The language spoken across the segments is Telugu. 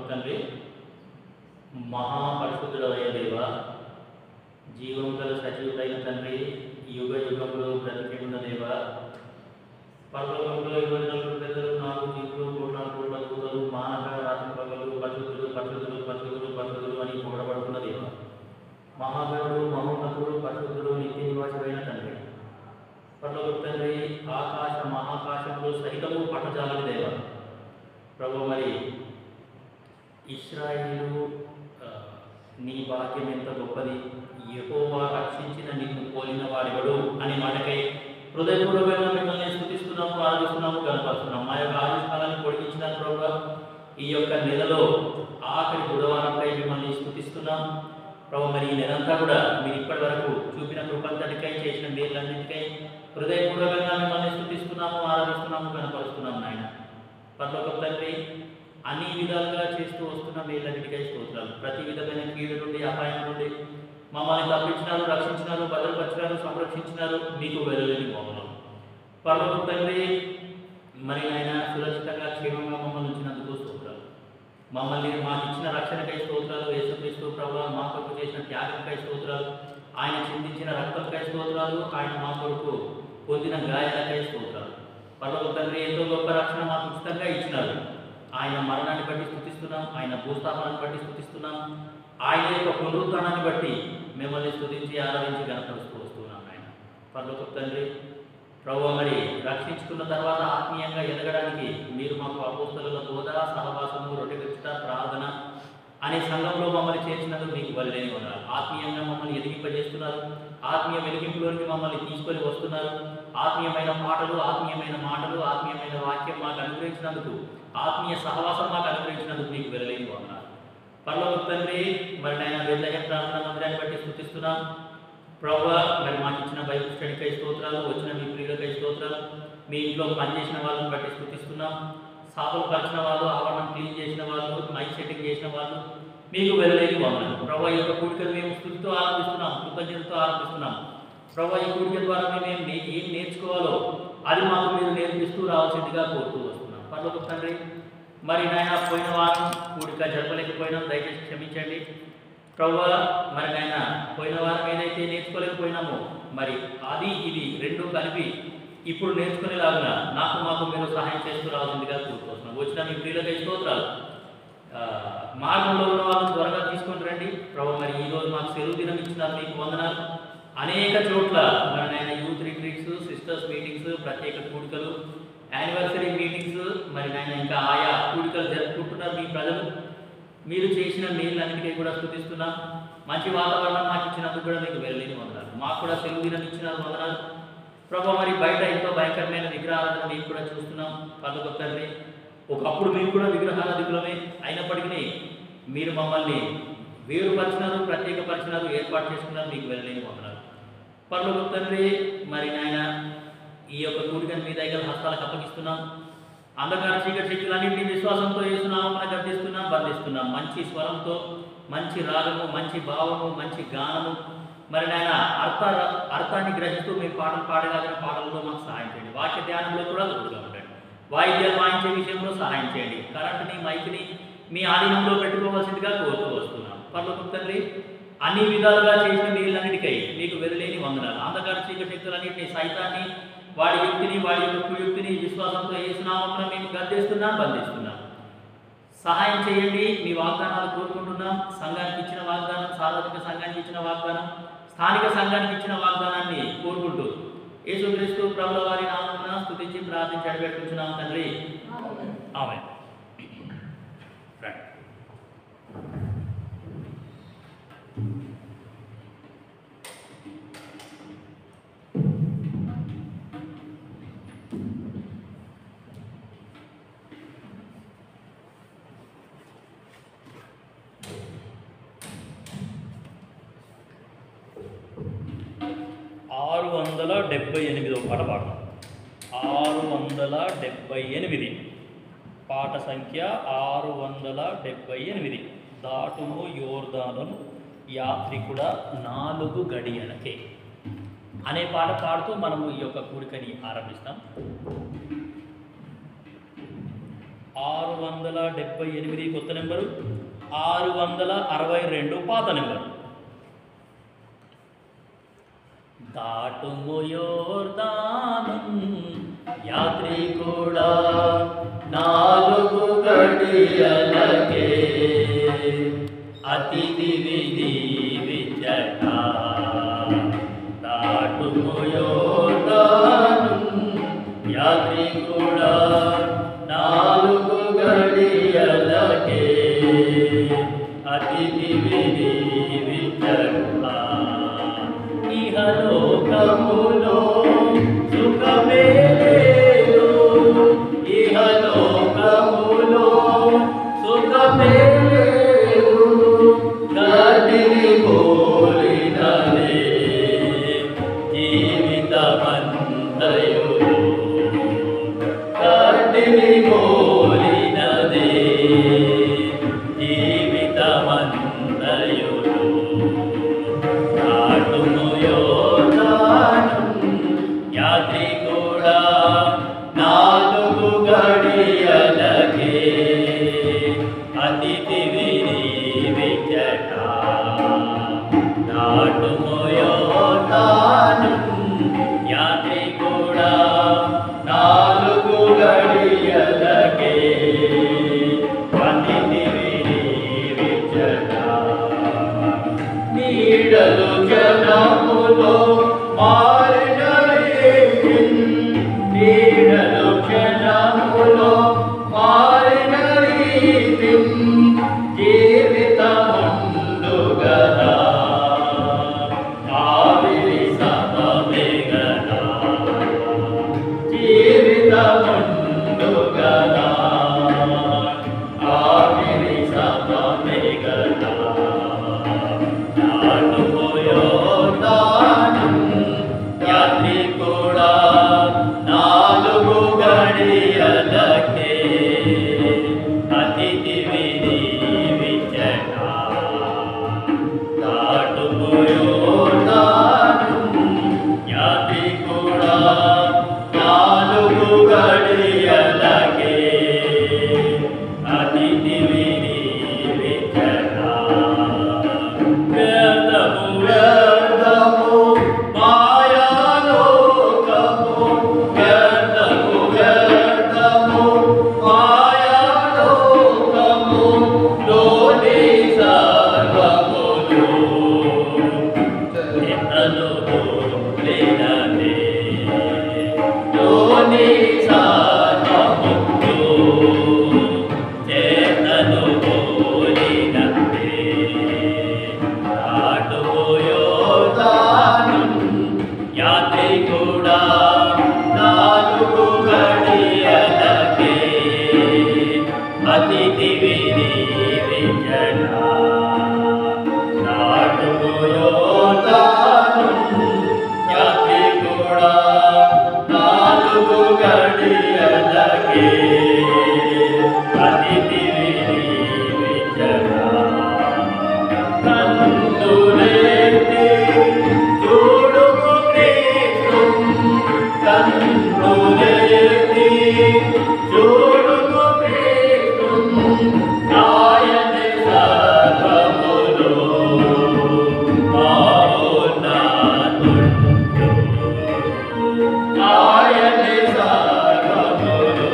తండ్రి, మహాపరిశుద్ధుడవైన దేవ, జీవం గల సజీవుడైన తండ్రి, యుగ యుగంలో బ్రతికి ఉన్న దేవ, పరలోకంలో 24 పెద్దలు, 4 జీవులు, కోట్ల దూతలు, మానవ రాత్రి పగలు పరిశుద్ధులు పరిశుద్ధులు పరిశుద్ధులు పరిశుద్ధులు అని కూడబడుతున్న దేవ, మహాగణుడు మహోన్నతుడు పరిశుద్ధుడు నిత్య నివాసుడైన తండ్రి, పరలోక తండ్రి, ఆకాశ మహాకాశంలో సహితము పట్టజాలని దేవ. ప్రభు, మరి ఇశ్రాయేలు నీ భాగ్యం ఎంత గొప్పది, యెహోవా రక్షించిన నిన్ను పోలిన వాడెవడు అనే మాటకై హృదయపూర్వకంగా మిమ్మల్ని స్తుతిస్తున్నాము, ఆరాధిస్తున్నాము, కనపరుస్తున్నాము. మా యొక్క ఆయుష్కాలాన్ని పొడిగించిన ప్రభు, ఈ యొక్క నెలలో ఆఖరి బుధవారంపై మిమ్మల్ని స్తుతిస్తున్నాం ప్రభు. మరి ఈ నెలంతా కూడా మీరు ఇప్పటి వరకు చూపిన కృపంతటికై, చేసిన మేలన్నిటికై హృదయపూర్వకంగా మిమ్మల్ని స్తుతిస్తున్నాము, ఆరాధిస్తున్నాము, కనపరుస్తున్నాము. నాయన పరలోక తండ్రి, అన్ని విధాలుగా చేస్తూ వస్తున్న మేలన్నిటికై స్తోత్రాలు. ప్రతి విధమైన కీడు నుండి, అపాయం నుండి మమ్మల్ని తప్పించినారు, రక్షించినారు, భద్రపరిచినారు, సంరక్షించినారు. మీకు వెళ్ళలేని మోహనం పరలోక తండ్రి. మరి ఆయన సురక్షితంగా క్షేమంగా మమ్మల్ని ఉంచినందుకు స్తోత్రాలు. మమ్మల్ని మాకు ఇచ్చిన రక్షణకై స్తోత్రాలు. యేసుక్రీస్తు ప్రభువు మా కొరకు చేసిన త్యాగంకై స్తోత్రాలు. ఆయన చిందించిన రక్తంకై స్తోత్రాలు. ఆయన మా కొరకు పొందిన గాయాలకై స్తోత్రాలు. పరలోక తండ్రి, ఎంతో గొప్ప రక్షణ మాకు ఉచితంగా ఇచ్చినారు. ఆయన మరణాన్ని బట్టి స్తుతిస్తున్నాం, ఆయన భూస్థాపనాన్ని బట్టి స్తుతిస్తున్నాం, ఆయన యొక్క పునరుత్థానాన్ని బట్టి మిమ్మల్ని స్తుతించి ఆరాధించి గణపరుస్తూ వస్తున్నాం. ఆయన పరలోక తండ్రి ప్రభువు, మరి రక్షించుకున్న తర్వాత ఆత్మీయంగా ఎదగడానికి మీరు మాకు అపోస్తలుల బోధ, సహవాసము, రొట్టె విరుచుట, ప్రార్థన అనే సంఘంలో మమ్మల్ని చేర్చినందుకు మీకు వల్లేని ఉన్నారు. ఆత్మీయంగా మమ్మల్ని ఎదిగింపజేస్తున్నారు. ఆత్మీయ వెలిగింపులోనికి మమ్మల్ని తీసుకొని వస్తున్నారు. ఆత్మీయమైన పాటలు, ఆత్మీయమైన మాటలు, ఆత్మీయమైన వాక్యం మాకు అనుగ్రహించినందుకు, ఆత్మీయ సహవాసం మాకు అనుగ్రహించినందుకు మీకు వెళ్ళలేని ఉన్నారు. పరలోక తండ్రి, మరి ఆయన వెళ్ళే ప్రార్థన మందిరాన్ని బట్టి స్తుతిస్తున్నాం ప్రభువు. మరి మాకు ఇచ్చిన బైబిల్ స్టడీకై స్తోత్రాలు, వచ్చిన మీ ప్రియులకై స్తోత్రాలు. మీ ఇంట్లో పనిచేసిన వాళ్ళని బట్టి స్తుతిస్తున్నాం. సాపులు పరిచిన వాళ్ళు, ఆవరణం క్లీన్ చేసిన వాళ్ళు, మైక్ సెట్టింగ్ చేసిన వాళ్ళు, మీకు వెళ్ళలేని వందనాలు ప్రభువు. ఈ యొక్క కూడికను మేము స్తుతితో ఆరంభిస్తున్నాం, కృతజ్ఞతతో ఆరంభిస్తున్నాం ప్రభువు. ఈ కూడిక ద్వారా మేము ఏం నేర్చుకోవాలో అది మాకు మీరు నేర్పిస్తూ రావాల్సిందిగా కోరుతూ వస్తున్నాం పరలోక తండ్రి. మరి నాయన పోయిన వారం కూడిక జరపలేకపోయినాం, దయచేసి క్షమించండి ప్రభువా. మరి నాయన పోయిన వారం ఏదైతే నేర్చుకోలేకపోయినామో, మరి అది ఇది రెండు కలిపి ఇప్పుడు నేర్చుకునేలాగా మాకు మీరు సహాయం చేస్తూ రావాల్సిందిగా కోరుకుంటున్నాం. వచ్చిన మీ ప్రియులకై స్తోత్రాలు. మార్గంలో ఉన్న వాళ్ళని త్వరగా తీసుకొని రండి ప్రభు. మరి ఈరోజు మాకు సెలవు దినం ఇచ్చినారు, మీకు వందనాలు. అనేక చోట్ల మరి నాయన యూత్ రిట్రీట్స్, సిస్టర్స్ మీటింగ్స్, ప్రత్యేక కూడికలు, యానివర్సరీ మీటింగ్స్, మరి నాయన ఇంకా ఆయా కూడికలు జరుపుకుంటున్నారు మీ ప్రజలు. మీరు చేసిన మేలన్నిటికీ కూడా స్తుతిస్తున్నాం. మంచి వాతావరణం మాకు ఇచ్చినందుకు కూడా మీకు వెళ్ళలేని వందనాలు. మాకు కూడా సెలవు దినం ఇచ్చినారు, వందనాలు ప్రభు. మరి బయట ఎంతో భయంకరమైన విగ్రహాలను మేము కూడా చూస్తున్నాం పరలోక తండ్రి. ఒకప్పుడు మేము కూడా విగ్రహారాధికులమే అయినప్పటికీ మీరు మమ్మల్ని వేరుపరిచినారు, ప్రత్యేకపరిచినారు, ఏర్పాటు చేసుకున్నారు. మీకు వెళ్ళలేని వందనాలు పరలోక తండ్రి. మరి నాయన ఈ యొక్క కూడికను మీ దగ్గర హస్తాలకు అప్పగిస్తున్నాం. అంధకార చీకటి శక్తులన్నింటినీ విశ్వాసంతో యేసునామమున గద్దిస్తున్నాం, బంధిస్తున్నాం. మంచి స్వరంతో, మంచి రాగము, మంచి భావము, మంచి గానము, మరి నాయన అర్థాన్ని గ్రహిస్తూ మీ పాటలు పాడగలిగిన పాటలతో మాకు సహాయం చేయండి. వాక్య ధ్యానంలో కూడా తోడుగా ఉండండి. వాయిద్యాలు వాయించే విషయంలో సహాయం చేయండి. కరెంటుని, మైక్ని మీ ఆధీనంలో పెట్టుకోవాల్సిందిగా కోరుతూ వస్తున్నాం పరలోక తండ్రి. అన్ని విధాలుగా చేసిన వీళ్ళన్నిటికై మీకు వెళ్ళలేని వందనాలు. అంధకార చీకటి శక్తులన్నింటినీ, సైతాన్ని, వాడి యుక్తిని, వాడి యొక్క కుయుక్తిని విశ్వాసంతో యేసునామమున మేము గద్దిస్తున్నాం, బంధిస్తున్నాం. సహాయం చేయండి. మీ వాగ్దానాలు కోరుకుంటున్నాం. సంఘానికి ఇచ్చిన వాగ్దానం, సార్వత్రిక సంఘానికి ఇచ్చిన వాగ్దానం, స్థానిక సంఘానికి ఇచ్చిన వాగ్దానాన్ని కోరుకుంటూ యేసుక్రీస్తు ప్రభుల వారి నామమున స్తుతించి ప్రార్థించి అడిపెట్టుకుంటున్నాం తండ్రి, ఆమేన్. పాట పాడతాం. 678 పాట సంఖ్య 678. దాటుము యోర్దానును యాత్రికుడ 4 గడియలకే అనే పాట పాడుతూ మనము ఈ యొక్క కూడికని ఆరంభిస్తాం. 678 కొత్త నెంబరు, 662 పాత నెంబరు. దాటుము యోర్దాను యాత్రికుడా 4 గడియలకే అతిథివి దీవించట. దాటుము యోర్దాను యాత్రికుడా 4 గడియలకే అతిథివి దీవించట. ఇహలోకములో సుఖమే లేదు, ఇహలోకములో సుఖమే లేదు, గడ్డిని పోలినదే జీవితమంతయు, గడ్డిని పోలినదే జీవితమంతయు. దాటుము యోర్దాను యాత్రికుడా 4 గడియలకే అతిథివి దీవించట. దాటుము యోర్దాను యాత్రికుడా 4 గడియలకే అతిథివి దీవించట. నీడలు జనములో మారిన రీతి, నీడలు జనములో మారిన రీతి, జీవితముందు గదా ఆవిరి సమమే గదా, జీవితముందు గదా ఆవిరి సమమే గదా. దాటుము యోర్దాను యాత్రికుడా 4 గడియలకే అతిథివి దీవించట. దాటుము యోర్దాను యాత్రికుడా 4 గడియలకే అతిథివి దీవించట. వ్యర్థము వ్యర్థము మాయాలోకము, వ్యర్థము వ్యర్థము మాయాలోకము, లోని సర్వములు చేతను పోలినదే, లోని సర్వములు చేతను పోలినదే. దాటుము యోర్దాను యాత్రికుడా 4 గడియలకే అతిథివి దీవించట. దాటుము యోర్దాను యాత్రికుడా 4 గడియలకే అతిథివి దీవించట. కన్నులెత్తి చూడుము క్రీస్తున్, కన్నులెత్తి చూడుము క్రీస్తున్, ఆయనే సర్వములో మహోన్నతుడు, ఆయనే సర్వములో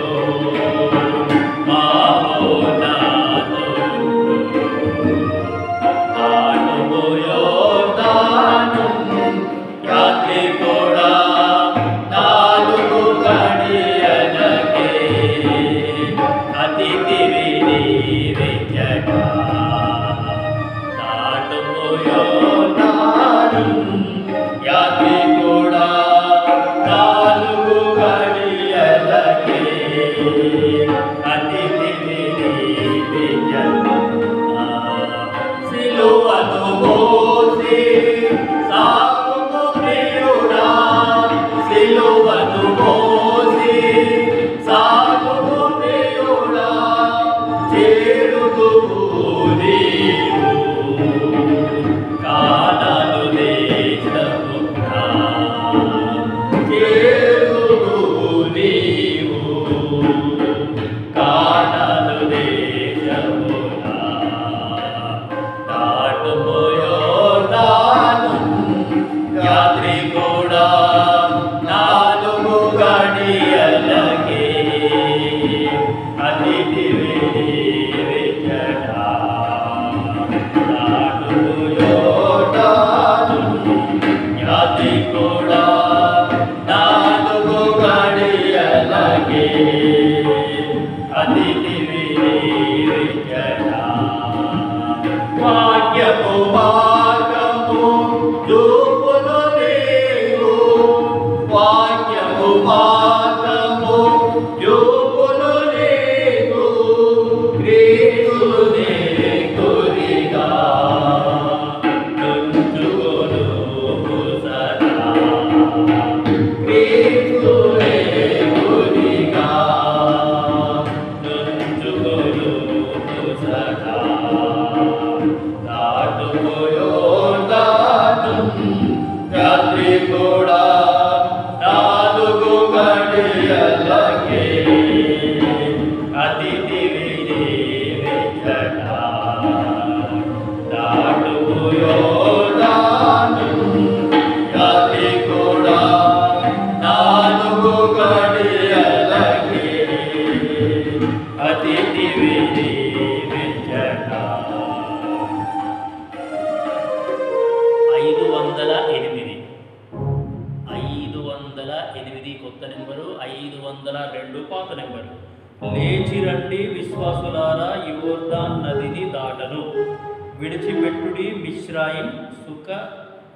వాక్యము పాదము యోగులు నీకు క్రీస్తునే గురిగా నుంచుకొను సదా క్రీస్తునే గురిగా నుంచుకొను సదా దాటుకోయో దాటు రాత్రి కూడా నాలుగు గడియలకే అతిథి విధి విచట దాటుకోయో దాటు రాత్రి కూడా నాలుగు గడియలకే అతిథి విధి విచట 508 కొత్త నెంబరు, 502 పాత నెంబరు. లేచి రండి విశ్వాసులారా, యోర్దాన్ నదిని దాటను, విడిచిపెట్టుడి మిశ్రాయిం సుఖ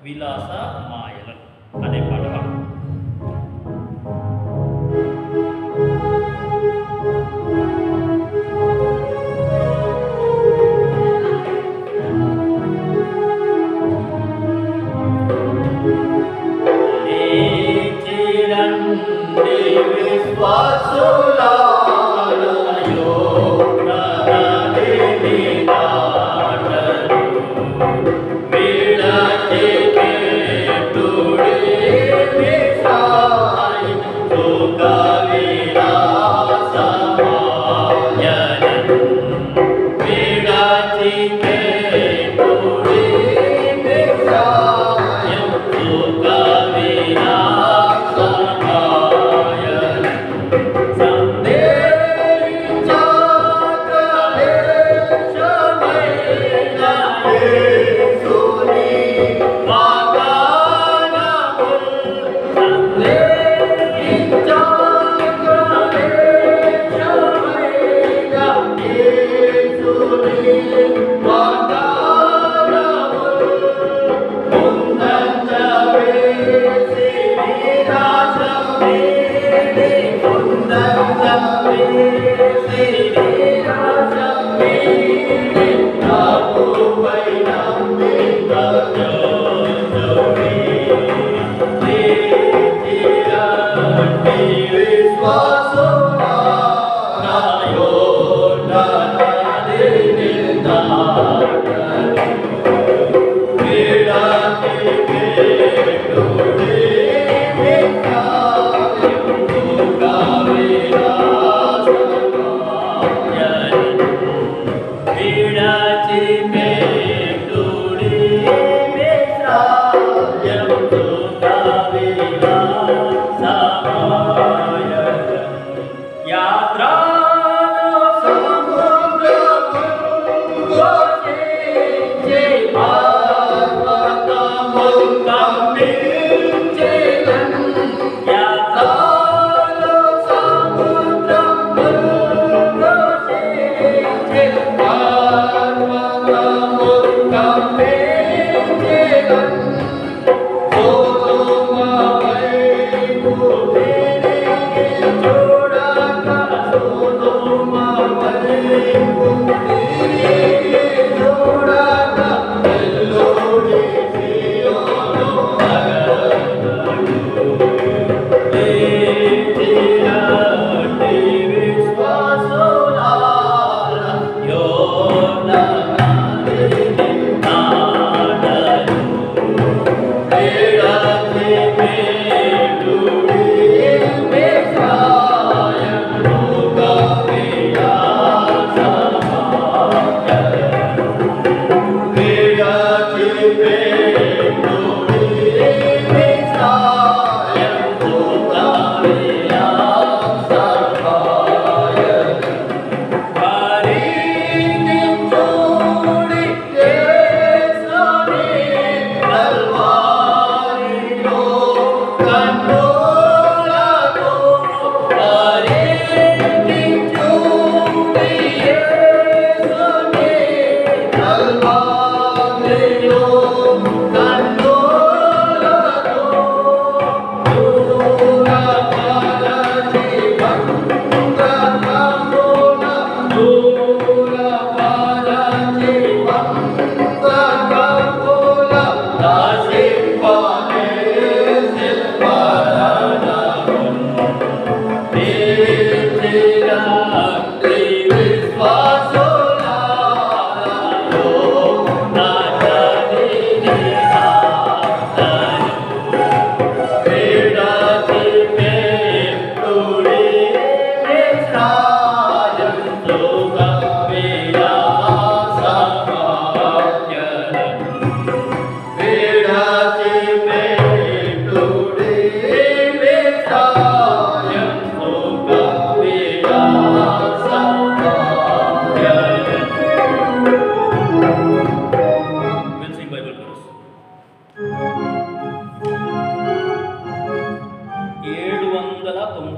విలాస మాయలను అనే పాట.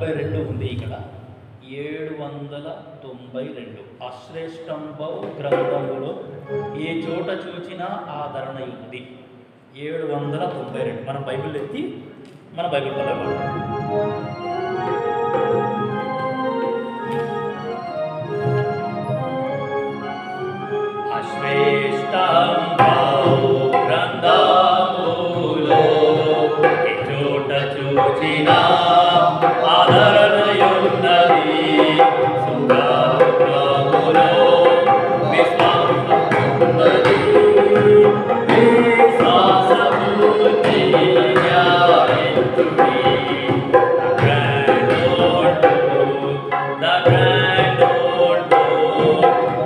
792 ఉంది ఇక్కడ. 792 అశ్రేష్టంబౌ గ్రంథములో ఏ చోట చూచినా ఆదరణ ఉంది. 792 మనం బైబిల్ ఎత్తి మన బైబిల్ చదవాలి. అశ్రేష్టంబౌ గ్రంథములో ఏ చోట చూచినా ఆదరణయున్నది. సుఖములో విశ్వాసమున్నది. విశ్వాసము ధ్యానించుడి. The grand old door,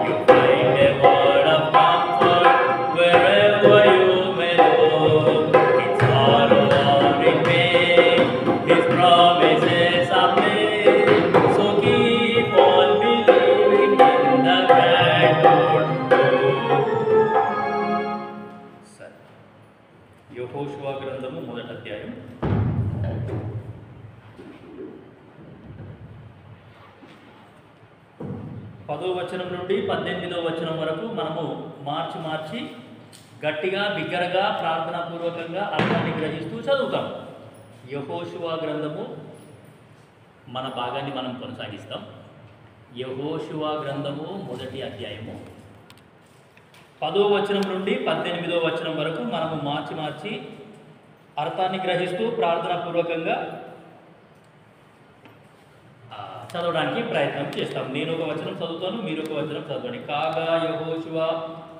you find a word of comfort wherever you may go. It's all over in vain, His promises are made. So keep on believing in the grand old door. సరే, యెహోషువ గ్రంథము 1వ అధ్యాయం 10వ వచనం నుండి 18వ వచనం వరకు మనము మార్చి గట్టిగా బిగ్గరగా ప్రార్థనాపూర్వకంగా అర్థాన్ని గ్రహిస్తూ చదువుతాం. యెహోషువ గ్రంథము మన భాగాన్ని మనం కొనసాగిస్తాం. యెహోషువ గ్రంథము 1వ అధ్యాయము 10వ వచనం నుండి 18వ వచనం వరకు మనము మార్చి అర్థాన్ని గ్రహిస్తూ ప్రార్థనాపూర్వకంగా చదవడానికి ప్రయత్నం చేస్తాం. నేను ఒక వచనం చదువుతాను, మీరు ఒక వచనం చదవండి. కాగా యెహోషువ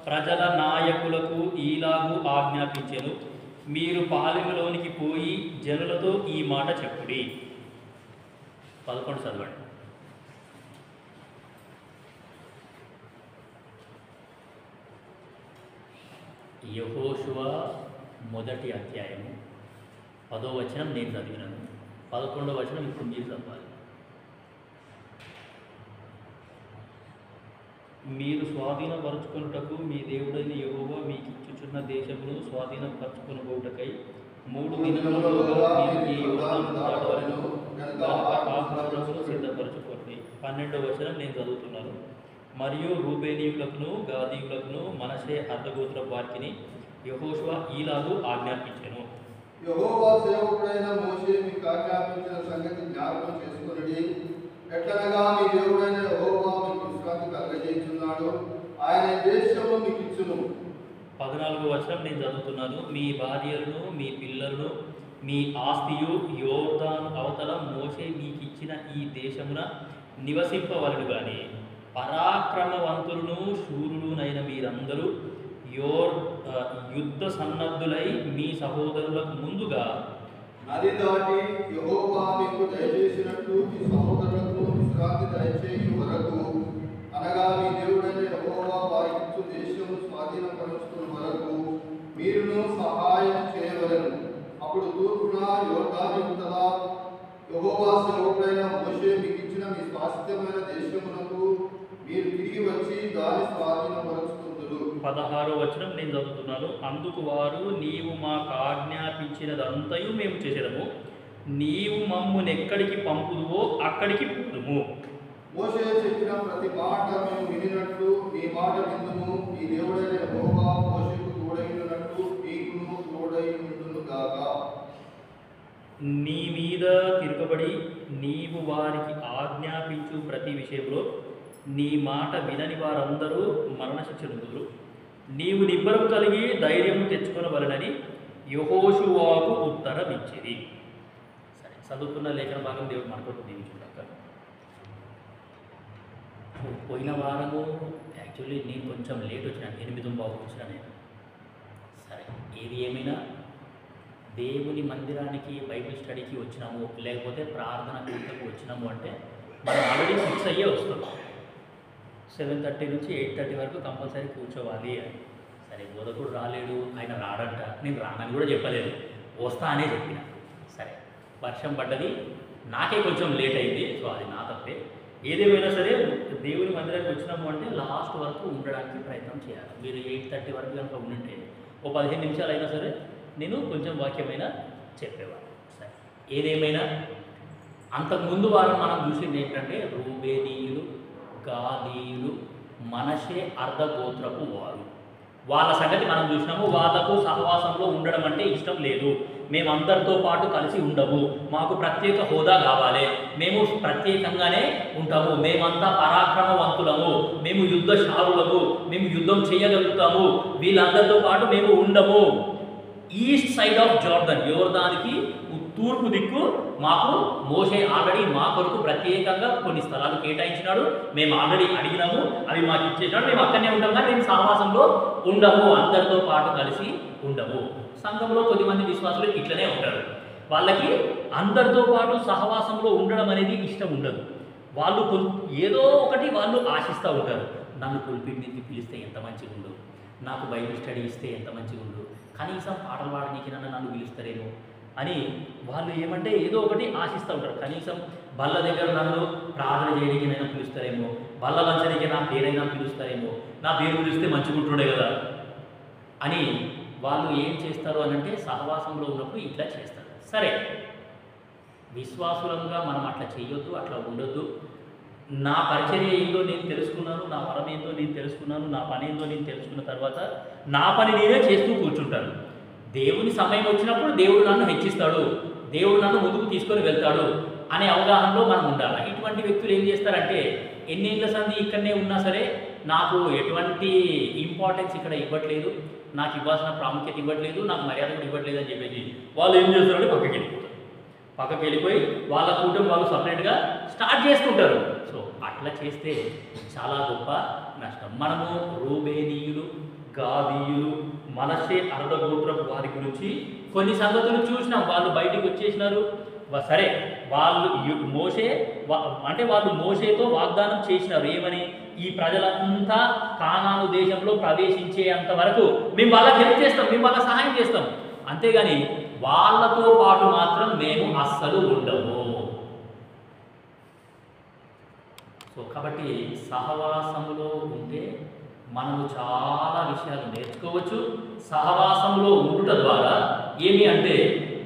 ప్రజల నాయకులకు ఈలాగు ఆజ్ఞాపించెను, మీరు పాలెములోనికి పోయి జనులతో ఈ మాట చెప్పుడి. 11 చదవండి. యెహోషువ 1వ అధ్యాయము 10వ వచనం నేను చదివినాను, 11వ వచనం ఇప్పుడు మీరు చదవాలి. మీరు స్వాధీనపరచుకొనుటకు మీ దేవుడైన యెహోవా మీకు ఇచ్చుచున్న దేశమును స్వాధీనపరచుకొనుటకై 3 దినములలోగా మీరు ఈ యోర్దాను దాటవలెను గనుక ఆహారమును సిద్ధపరచుకోండి. 12వ వచనం నేను చదువుతున్నాను. మరియు రూబేనీయులకును గాదీయులకును మనషే అర్ధగోత్రపు వారికిని యెహోషువ ఈలాగు ఆజ్ఞాపించెను. యెహోవా సేవకుడైన మోషే మీకు ఆజ్ఞాపించిన సంగతి జ్ఞాపకం చేసుకొనుడి. ఎట్లనగా మీ దేవుడైన యెహోవా మీకు విశ్రాంతి కలుగజేయుచున్నాడు, ఆయన దేశము మీకు ఇచ్చును. 14వ వచనం నేను చదువుతున్నాను. మీ భార్యలను మీ పిల్లలను మీ ఆస్తియు యోర్దాను అవతల మోషే మీకు ఇచ్చిన ఈ దేశమున నివసింపవలెను గాని పరాక్రమవంతులను శూరులునైన మీరందరూ యుద్ధ సన్నద్ధులై మీ సహోదరులకు ముందుగా నది దాటి యెహోవా మీకు దయచేసినట్టు మీ సహోదరులకు విశ్రాంతి దయచేయు వరకు, అనగా మీ దేవుడైన యెహోవా వారికిచ్చు దేశము స్వాధీనపరచుకున్న వరకు మీరును సహాయం చేయవలెను. అప్పుడు తూర్పున యోర్దాను యువతల యెహోవా సేవకుడైన మోషే మీకు ఇచ్చిన మీ స్వాస్థ్యమైన దేశమునకు మీరు తిరిగి వచ్చి దాని స్వాధీనపరచుకుందురు. 16వ వచనం నేను చదువుతున్నాను. అందుకు వారు, నీవు మాకు ఆజ్ఞాపించినదంతయు మేము చేసేదము, నీవు మమ్మునెక్కడికి పంపుదువో అక్కడికి పోదుము. మోషే చెప్పిన ప్రతి మాట మేము వినినట్లు మీ మాట విందుము. మీ దేవుడైన యెహోవా మోషేకు తోడైనట్లు మీకును తోడైయుండును గాక. నీ మీద తిరగబడి నీవు వారికి ఆజ్ఞాపించు ప్రతి విషయంలో నీ మాట వినని వారందరూ మరణశిక్ష నొందుదురు. నీవు నిబ్బరం కలిగి ధైర్యము తెచ్చుకొనవలెనని యెహోషువకు ఉత్తరం ఇచ్చింది. సరే, చదువుతున్న లేఖన భాగం దేవుడు మనతో దీవించుగాక. పోయిన వారము యాక్చువల్లీ నేను కొంచెం లేట్ వచ్చినాను, 8:15 వచ్చినా నేను. సరే, ఏది ఏమైనా దేవుని మందిరానికి బైబిల్ స్టడీకి వచ్చినాము, లేకపోతే ప్రార్థన కూటకు వచ్చినాము అంటే మనం ఆల్రెడీ ఫిక్స్ అయ్యే వస్తాం. 7:30 నుంచి 8:30 వరకు కంపల్సరీ కూర్చోవాలి అని. సరే, బోధకుడు రాలేడు, ఆయన రాడంట, నేను రానని కూడా చెప్పలేదు, వస్తా అనే చెప్పిన. సరే, వర్షం పడ్డది, నాకే కొంచెం లేట్ అయింది, సో అది నా తప్పే. ఏదేమైనా సరే దేవుని మందిరానికి వచ్చినాము అంటే లాస్ట్ వరకు ఉండడానికి ప్రయత్నం చేయాలి. మీరు 8:30 వరకు కనుక ఉంటే ఓ 15 నిమిషాలు అయినా సరే నేను కొంచెం వాక్యమైనా చెప్పేవాడు. సరే, ఏదేమైనా అంతకుముందు వారం మనం చూసింది ఏంటంటే రూబేనీయులు, గాదీయులు, మనషే అర్ధగోత్రపు వారు. వాళ్ళ సంగతి మనం చూసినాము. వాళ్ళకు సహవాసంలో ఉండడం అంటే ఇష్టం లేదు. మేమందరితో పాటు కలిసి ఉండము, మాకు ప్రత్యేక హోదా కావాలి, మేము ప్రత్యేకంగానే ఉంటాము, మేమంతా పరాక్రమవంతులము, మేము యుద్ధశాలులము, మేము యుద్ధం చేయగలుగుతాము, వీళ్ళందరితో పాటు మేము ఉండము. ఈస్ట్ సైడ్ ఆఫ్ జార్దన్, యోర్దానికి తూర్పు దిక్కు మాకు మోషే ఆల్రెడీ మా కొరకు ప్రత్యేకంగా కొన్ని స్థలాలు కేటాయించినాడు. మేము ఆల్రెడీ అడిగినాము, అవి మాకు ఇచ్చేసినాడు. మేము అక్కడనే ఉంటాం, కానీ మేము సహవాసంలో ఉండము, అందరితో పాటు కలిసి ఉండము. సంఘంలో కొద్దిమంది విశ్వాసులు ఇట్లనే ఉంటారు. వాళ్ళకి అందరితో పాటు సహవాసంలో ఉండడం అనేది ఇష్టం ఉండదు. వాళ్ళు ఏదో ఒకటి వాళ్ళు ఆశిస్తూ ఉంటారు. నన్ను పుల్పిట్ మీదకి పిలిస్తే ఎంత మంచిగా ఉండు, నాకు బైబిల్ స్టడీ ఇస్తే ఎంత మంచిగా ఉండు, కనీసం పాటలు పాడనీకి నన్ను పిలుస్తారేమో అని వాళ్ళు ఏమంటే ఏదో ఒకటి ఆశిస్తూ ఉంటారు. కనీసం బల్ల దగ్గర నన్ను ప్రార్థన చేయడానికి నైనా పిలుస్తారేమో, బల్ల లంచడానికి నా పేరైనా పిలుస్తారేమో, నా పేరు పిలిస్తే మంచిగా ఉంటుండే కదా అని వాళ్ళు ఏం చేస్తారు అని అంటే సహవాసంలో ఉన్నప్పుడు ఇట్లా చేస్తారు. సరే, విశ్వాసులంగా మనం అట్లా చేయొద్దు, అట్లా ఉండొద్దు. నా పరిచర్య ఏందో నేను తెలుసుకున్నాను, నా వరం ఏందో నేను తెలుసుకున్నాను, నా పని ఏందో నేను తెలుసుకున్న తర్వాత నా పని నేనే చేస్తూ కూర్చుంటాను. దేవుని సమయం వచ్చినప్పుడు దేవుడు నన్ను హెచ్చిస్తాడు, దేవుడు నన్ను ముందుకు తీసుకొని వెళ్తాడు అనే అవగాహనలో మనం ఉండాలి. ఇటువంటి వ్యక్తులు ఏం చేస్తారంటే ఎన్నేళ్ల సంది ఇక్కడనే ఉన్నా సరే నాకు ఎటువంటి ఇంపార్టెన్స్ ఇక్కడ ఇవ్వట్లేదు, నాకు ఇవ్వాల్సిన ప్రాముఖ్యత ఇవ్వట్లేదు, నాకు మర్యాద కూడా ఇవ్వట్లేదు అని చెప్పేసి వాళ్ళు ఏం చేస్తారంటే పక్కకి వెళ్ళిపోయి వాళ్ళ కూటమి వాళ్ళు సపరేట్గా స్టార్ట్ చేసుకుంటారు. సో అట్లా చేస్తే చాలా గొప్ప నష్టం. మనము రూబేనీయులు, గాదీయులు, మనషే అర్ధగోత్రపు వారి గురించి కొన్ని సంగతులు చూసినాం. వాళ్ళు బయటికి వచ్చేసినారు. సరే, వాళ్ళు వాళ్ళు మోషేతో వాగ్దానం చేసినారు ఏమని, ఈ ప్రజలంతా కానాను దేశంలో ప్రవేశించేంత వరకు మేము వాళ్ళకి హెల్ప్ చేస్తాం, మేము వాళ్ళకి సహాయం చేస్తాం, అంతేగాని వాళ్ళతో పాటు మాత్రం మేము అస్సలు ఉండము. సో కాబట్టి సహవాసములో ఉంటే మనము చాలా విషయాలు నేర్చుకోవచ్చు. సహవాసంలో ఉండుట ద్వారా ఏమి అంటే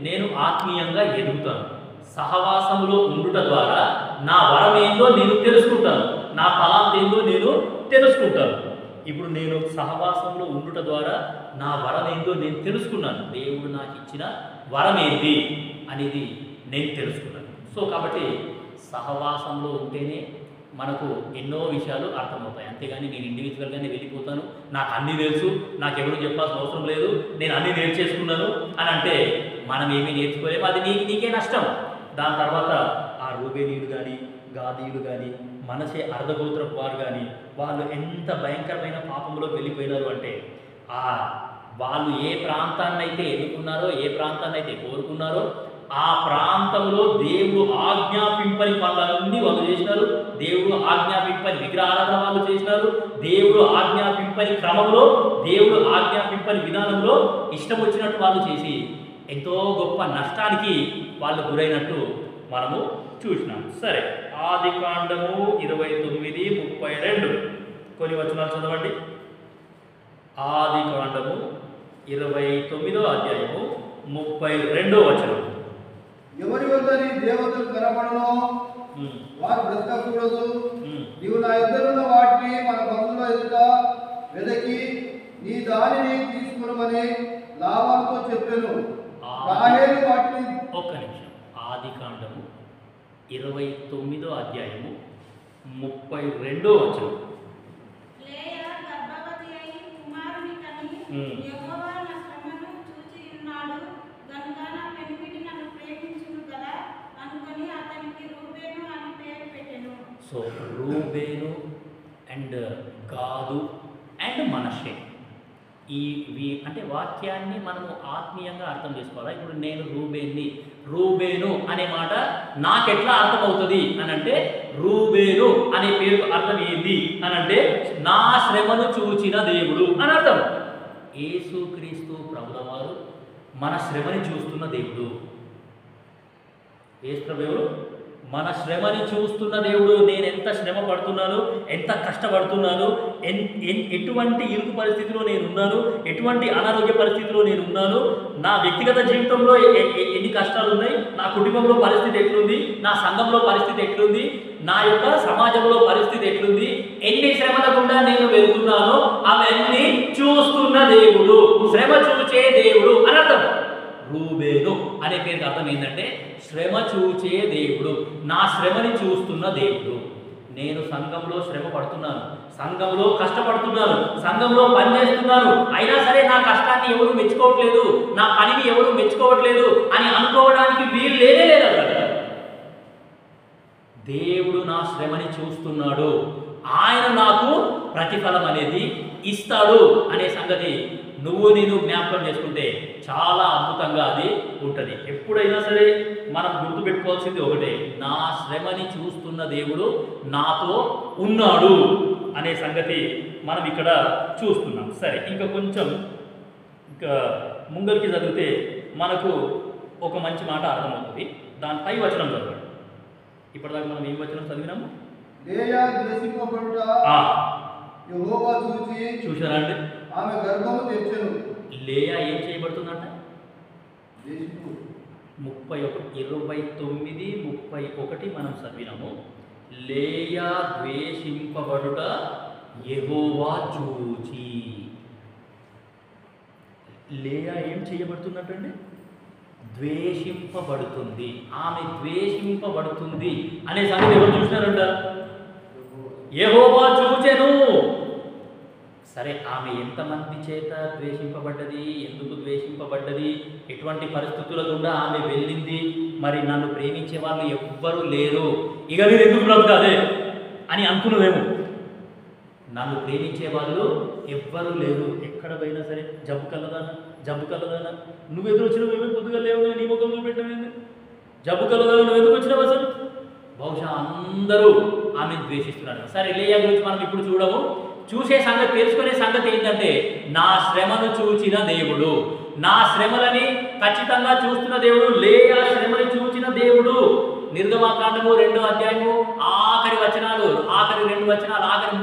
నేను ఆత్మీయంగా ఎదుగుతాను. సహవాసంలో ఉండుట ద్వారా నా వరం ఏందో నేను తెలుసుకుంటాను, నా తలాంత్ ఏందో నేను తెలుసుకుంటాను. ఇప్పుడు నేను సహవాసంలో ఉండుట ద్వారా నా వరం ఏందో నేను తెలుసుకున్నాను, దేవుడు నాకు ఇచ్చిన వరం ఏంటి అనేది నేను తెలుసుకున్నాను. సో కాబట్టి సహవాసంలో ఉంటేనే మనకు ఎన్నో విషయాలు అర్థమవుతాయి. అంతేగాని నేను ఇండివిజువల్గానే వెళ్ళిపోతాను, నాకు అన్నీ తెలుసు, నాకు ఎవరు చెప్పాల్సిన అవసరం లేదు, నేను అన్నీ నేర్చేసుకున్నాను అని అంటే మనం ఏమీ నేర్చుకోలేము, అది నీకే నష్టం. దాని తర్వాత ఆ రూబేనీయులు కానీ, గాదీయులు కానీ, మనషే అర్ధగోత్రపు వారు కానీ వాళ్ళు ఎంత భయంకరమైన పాపంలో వెళ్ళిపోయినారు అంటే వాళ్ళు ఏ ప్రాంతాన్ని అయితే ఎన్నుకున్నారో, ఏ ప్రాంతాన్ని అయితే కోరుకున్నారో ఆ ప్రాంతంలో దేవుడు ఆజ్ఞాపింపని పనులన్నీ వాళ్ళు చేసినారు. దేవుడు ఆజ్ఞాపింపని విగ్రహారాధన వాళ్ళు చేసినారు. దేవుడు ఆజ్ఞాపింపని క్రమంలో, దేవుడు ఆజ్ఞాపింపని విధానంలో ఇష్టం వచ్చినట్టు వాళ్ళు చేసి ఎంతో గొప్ప నష్టానికి వాళ్ళు గురైనట్టు మనము చూసినాం. సరే, ఆదికాండము 29:32 కొన్ని వచనాలు చదవండి. ఆదికాండము 29వ అధ్యాయము 32వ వచనం. ఎవరి వద్ద నీ దేవతలు కనబడనో వారు బ్రతకకూడదు. నీవు నా ఇద్దరున్న వాటిని మన బంధువుల ఎదుట వెదకి నీ దానిని తీసుకురమని లాబానుతో చెప్పాను. రాహేలు వాటిని ఒక్క నిమిషం. ఆదికాండము 29వ అధ్యాయము 32వ వచనం. లేయా గర్భవతి అయి కుమారుని కని యెహోవా నా శ్రమను చూచి ఉన్నాడు గనుక నా పెనిమిటి నన్ను ప్రేమించును కదా అనుకొని అతనికి రూబేను అని పేరు పెట్టెను. సో రూబేను అండ్ గాదు అండ్ మనషే, ఇవి అంటే వాక్యాన్ని మనము ఆత్మీయంగా అర్థం చేసుకోవాలి. ఇప్పుడు నేను రూబేను అనే మాట నాకెట్లా అర్థమవుతుంది అని అంటే, రూబేను అనే పేరుకు అర్థం ఏంది అని అంటే నా శ్రమను చూచిన దేవుడు అని అర్థం. యేసుక్రీస్తు ప్రభుల వారు మన శ్రమని చూస్తున్న దేవుడు. యేసు ప్రభువు మన శ్రమని చూస్తున్న దేవుడు. నేను ఎంత శ్రమ పడుతున్నాను, ఎంత కష్టపడుతున్నాను, ఎటువంటి ఇరుకు పరిస్థితిలో నేను ఉన్నాను, ఎటువంటి అనారోగ్య పరిస్థితిలో నేను ఉన్నాను, నా వ్యక్తిగత జీవితంలో ఎన్ని కష్టాలు ఉన్నాయి, నా కుటుంబంలో పరిస్థితి ఎట్లుంది, నా సంఘంలో పరిస్థితి ఎట్లుంది, నా యొక్క సమాజంలో పరిస్థితి ఎట్లుంది, ఎన్ని శ్రమల గుండా నేను వెళ్తున్నానో అవన్నీ చూస్తున్న దేవుడు, శ్రమ చూచే దేవుడు అని అర్థం. రూబేను అనే పేరుకి అర్థం ఏంటంటే శ్రమ చూచే దేవుడు, నా శ్రమని చూస్తున్న దేవుడు. నేను సంఘంలో శ్రమ పడుతున్నాను, సంఘంలో కష్టపడుతున్నాను, సంఘంలో పనిచేస్తున్నాను, అయినా సరే నా కష్టాన్ని ఎవరు మెచ్చుకోవట్లేదు, నా పనిని ఎవరు మెచ్చుకోవట్లేదు అని అనుకోవడానికి వీలు లేనే లేదు కదా. దేవుడు నా శ్రమని చూస్తున్నాడు, ఆయన నాకు ప్రతిఫలం అనేది ఇస్తాడు అనే సంగతి నువ్వు నేను జ్ఞాపకం చేసుకుంటే చాలా అద్భుతంగా అది ఉంటుంది. ఎప్పుడైనా సరే మనం గుర్తుపెట్టుకోవాల్సింది ఒకటే, నా శ్రమని చూస్తున్న దేవుడు నాతో ఉన్నాడు అనే సంగతి మనం ఇక్కడ చూస్తున్నాం. సరే, ఇంకా కొంచెం ముంగలికి చదివితే మనకు ఒక మంచి మాట అర్థమవుతుంది. దాని పై వచనం చదవండి. ఇప్పటిదాకా మనం ఏం వచనం చదివినాము? చూసారా అండి? ఆమె గర్భము తెచ్చెను. లేయా ఏం చేయబడుతుందంట? 29, 31 మనం చదివినాము. లేయా ద్వేషింపబడుట యెహోవా చూచి. లేయా ఏం చేయబడుతుందంటండి? ద్వేషింపబడుతుంది. ఆమె ద్వేషింపబడుతుంది అనే సంగతి ఎవరు చూసినారంట? యెహోవా చూచెను. సరే, ఆమె ఎంతమంది చేత ద్వేషింపబడ్డది, ఎందుకు ద్వేషింపబడ్డది, ఎటువంటి పరిస్థితుల గుండా ఆమె వెళ్ళింది, మరి నన్ను ప్రేమించే వాళ్ళు ఎవ్వరూ లేరు, ఇక మీరు ఎందుకు బ్రతకాలి అని అనుకున్నదేమో. నన్ను ప్రేమించే వాళ్ళు ఎవ్వరూ లేరు. ఎక్కడ పోయినా సరే జబ్బు కలదానా, నువ్వు ఎదురు వచ్చినావు, ఏమీ పొద్దుగా లేవు, నీ ముఖంలో పెట్టినవి జబ్బు కలదానా, నువ్వు ఎందుకు వచ్చినావు అసలు? బహుశా అందరూ ఆమె ద్వేషిస్తున్నారు. సరే, లేయా గురించి మనం ఇప్పుడు చూడము. చూసే సంగతి, తెలుసుకునే సంగతి ఏంటంటే నా శ్రమను చూచిన దేవుడు, నా శ్రమలని ఖచ్చితంగా చూస్తున్న దేవుడు, లేయా శ్రమని చూచిన దేవుడు. నిర్గమకాండము 2వ అధ్యాయము ఆఖరి 2 వచనాలు, ఆఖరి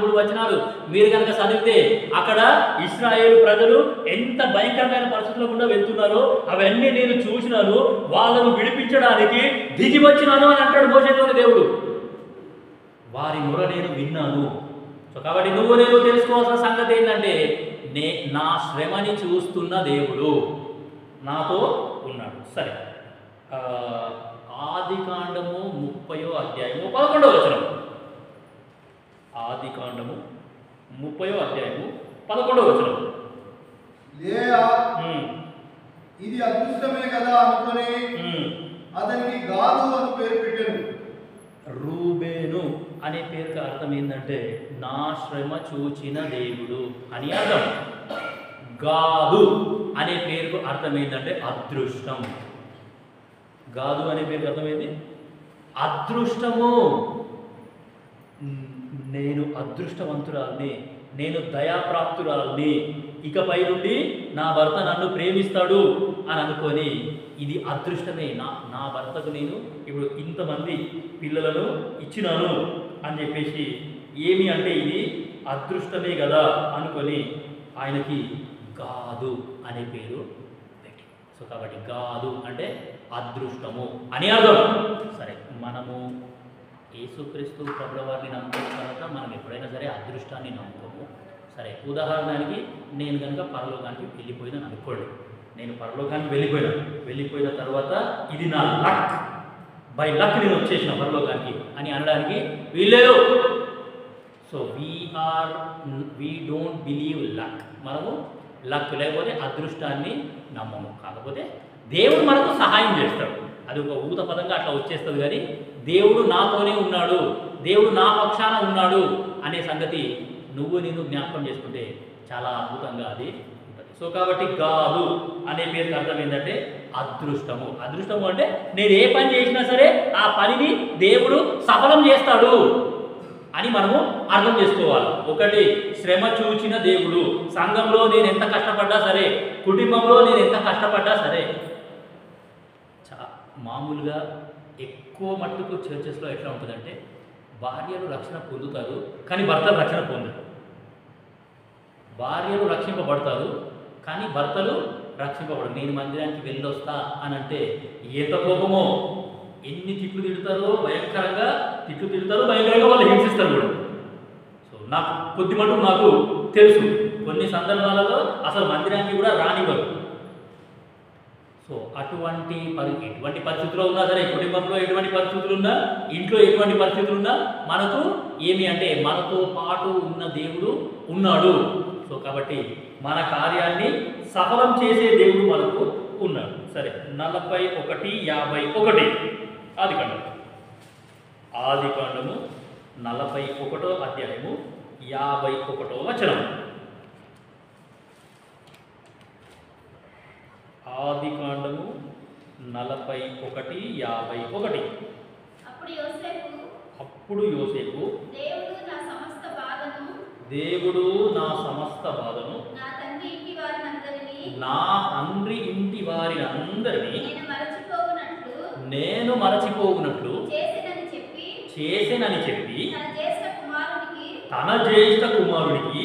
3 వచనాలు మీరు కనుక చదివితే అక్కడ ఇశ్రాయేలు ప్రజలు ఎంత భయంకరమైన పరిస్థితుల్లో గుండా వెళ్తున్నారో అవన్నీ నేను చూసినాను, వాళ్ళను విడిపించడానికి దిగి వచ్చినాను అని అంటాడు మోషేతోని దేవుడు. వారి మొర నేను విన్నాను. సో కాబట్టి నువ్వు నేను తెలుసుకోవాల్సిన సంగతి ఏంటంటే నా శ్రమని చూస్తున్న దేవుడు నాతో ఉన్నాడు. సరే, ఆదికాండము 30వ అధ్యాయము 11వ వచనం. ఆదికాండము 30వ అధ్యాయము 11వ వచనం. లేయా ఇది అదృష్టమే కదా అనుకొని అతనికి గాదు అని పేరు పెట్టాను. రూబేను అనే పేరుకి అర్థం ఏంటంటే నా శ్రమ చూచిన దేవుడు అని అర్థం. గాదు అనే పేరుకు అర్థం ఏంటంటే అదృష్టం. గాదు అనే పేరుకు అర్థమైంది అదృష్టము. నేను అదృష్టవంతురాల్ని, నేను దయాప్రాప్తురాల్ని, ఇకపై నుండి నా భర్త నన్ను ప్రేమిస్తాడు అని అనుకొని ఇది అదృష్టమే. నా భర్తకు నేను ఇప్పుడు ఇంతమంది పిల్లలను ఇచ్చినాను అని చెప్పేసి ఏమి అంటే ఇది అదృష్టమే కదా అనుకొని ఆయనకి గాదు అనే పేరు పెట్టి. సో కాబట్టి గాదు అంటే అదృష్టము అని అర్థం. సరే, మనము యేసుక్రీస్తు ప్రభుల వారిని నమ్ముకున్న తర్వాత మనం ఎప్పుడైనా సరే అదృష్టాన్ని నమ్ముకోము. సరే, ఉదాహరణకి నేను కనుక పరలోకానికి వెళ్ళిపోయినాను అనుకోండి. నేను పరలోకానికి వెళ్ళిపోయిన తర్వాత ఇది నా లక్, బై లక్ నేను వచ్చేసిన పరలోకానికి అని అనడానికి వీల్లేదు. So we don't believe luck. మనము లక్ లేకపోతే అదృష్టాన్ని నమ్మము. కాకపోతే దేవుడు మనకు సహాయం చేస్తాడు. అది ఒక ఊత పదంగా అట్లా వచ్చేస్తుంది. కానీ దేవుడు నాతోనే ఉన్నాడు, దేవుడు నా పక్షాన ఉన్నాడు అనే సంగతి నువ్వు నేను జ్ఞాపకం చేసుకుంటే చాలా అద్భుతంగా అది ఉంటుంది. సో కాబట్టి గాదు అనే పేరుకి అర్థం ఏంటంటే అదృష్టము. అదృష్టము అంటే నేను ఏ పని చేసినా సరే ఆ పనిని దేవుడు సఫలం చేస్తాడు అని మనము అర్థం చేసుకోవాలి. ఒకటి, శ్రమ చూచిన దేవుడు. సంఘంలో నేను ఎంత కష్టపడ్డా సరే, కుటుంబంలో నేను ఎంత కష్టపడ్డా సరే, మామూలుగా ఎక్కువ మట్టుకు చర్చెస్లో ఎట్లా ఉంటుందంటే భార్యలు రక్షణ పొందుతారు కానీ భర్తలు రక్షణ పొందరు. భార్యలు రక్షింపబడతారు కానీ భర్తలు రక్షింపబడరు. నేను మందిరానికి వెళ్ళొస్తా అని అంటే ఎంత కోపమో, ఎన్ని తిట్లు తిడతారో, భయంకరంగా తిట్లు తిడతారో, భయంకరంగా వాళ్ళు హింసిస్తారు కూడా. సో నాకు కొద్ది మటుకు నాకు తెలుసు, కొన్ని సందర్భాలలో అసలు మందిరానికి కూడా రానివ్వరు. సో ఎటువంటి పరిస్థితుల్లో ఉన్నా సరే, కుటుంబంలో ఎటువంటి పరిస్థితులు ఉన్నా, ఇంట్లో ఎటువంటి పరిస్థితులు ఉన్నా, మనకు ఏమి అంటే మనతో పాటు ఉన్న దేవుడు ఉన్నాడు. సో కాబట్టి మన కార్యాన్ని సఫలం చేసే దేవుడు మనకు ఉన్నాడు. సరే, 41:51 ఆదికాండము 41వ అధ్యాయము 51వ వచనం. ఆదికాండము 41:51. అప్పుడు యోసేపు దేవుడు నా సమస్త బాధను నా తండ్రి ఇంటి వారినందరినీ నేను మరచిపోవునట్లు చేసేనని చెప్పి తన జ్యేష్ఠ కుమారుడికి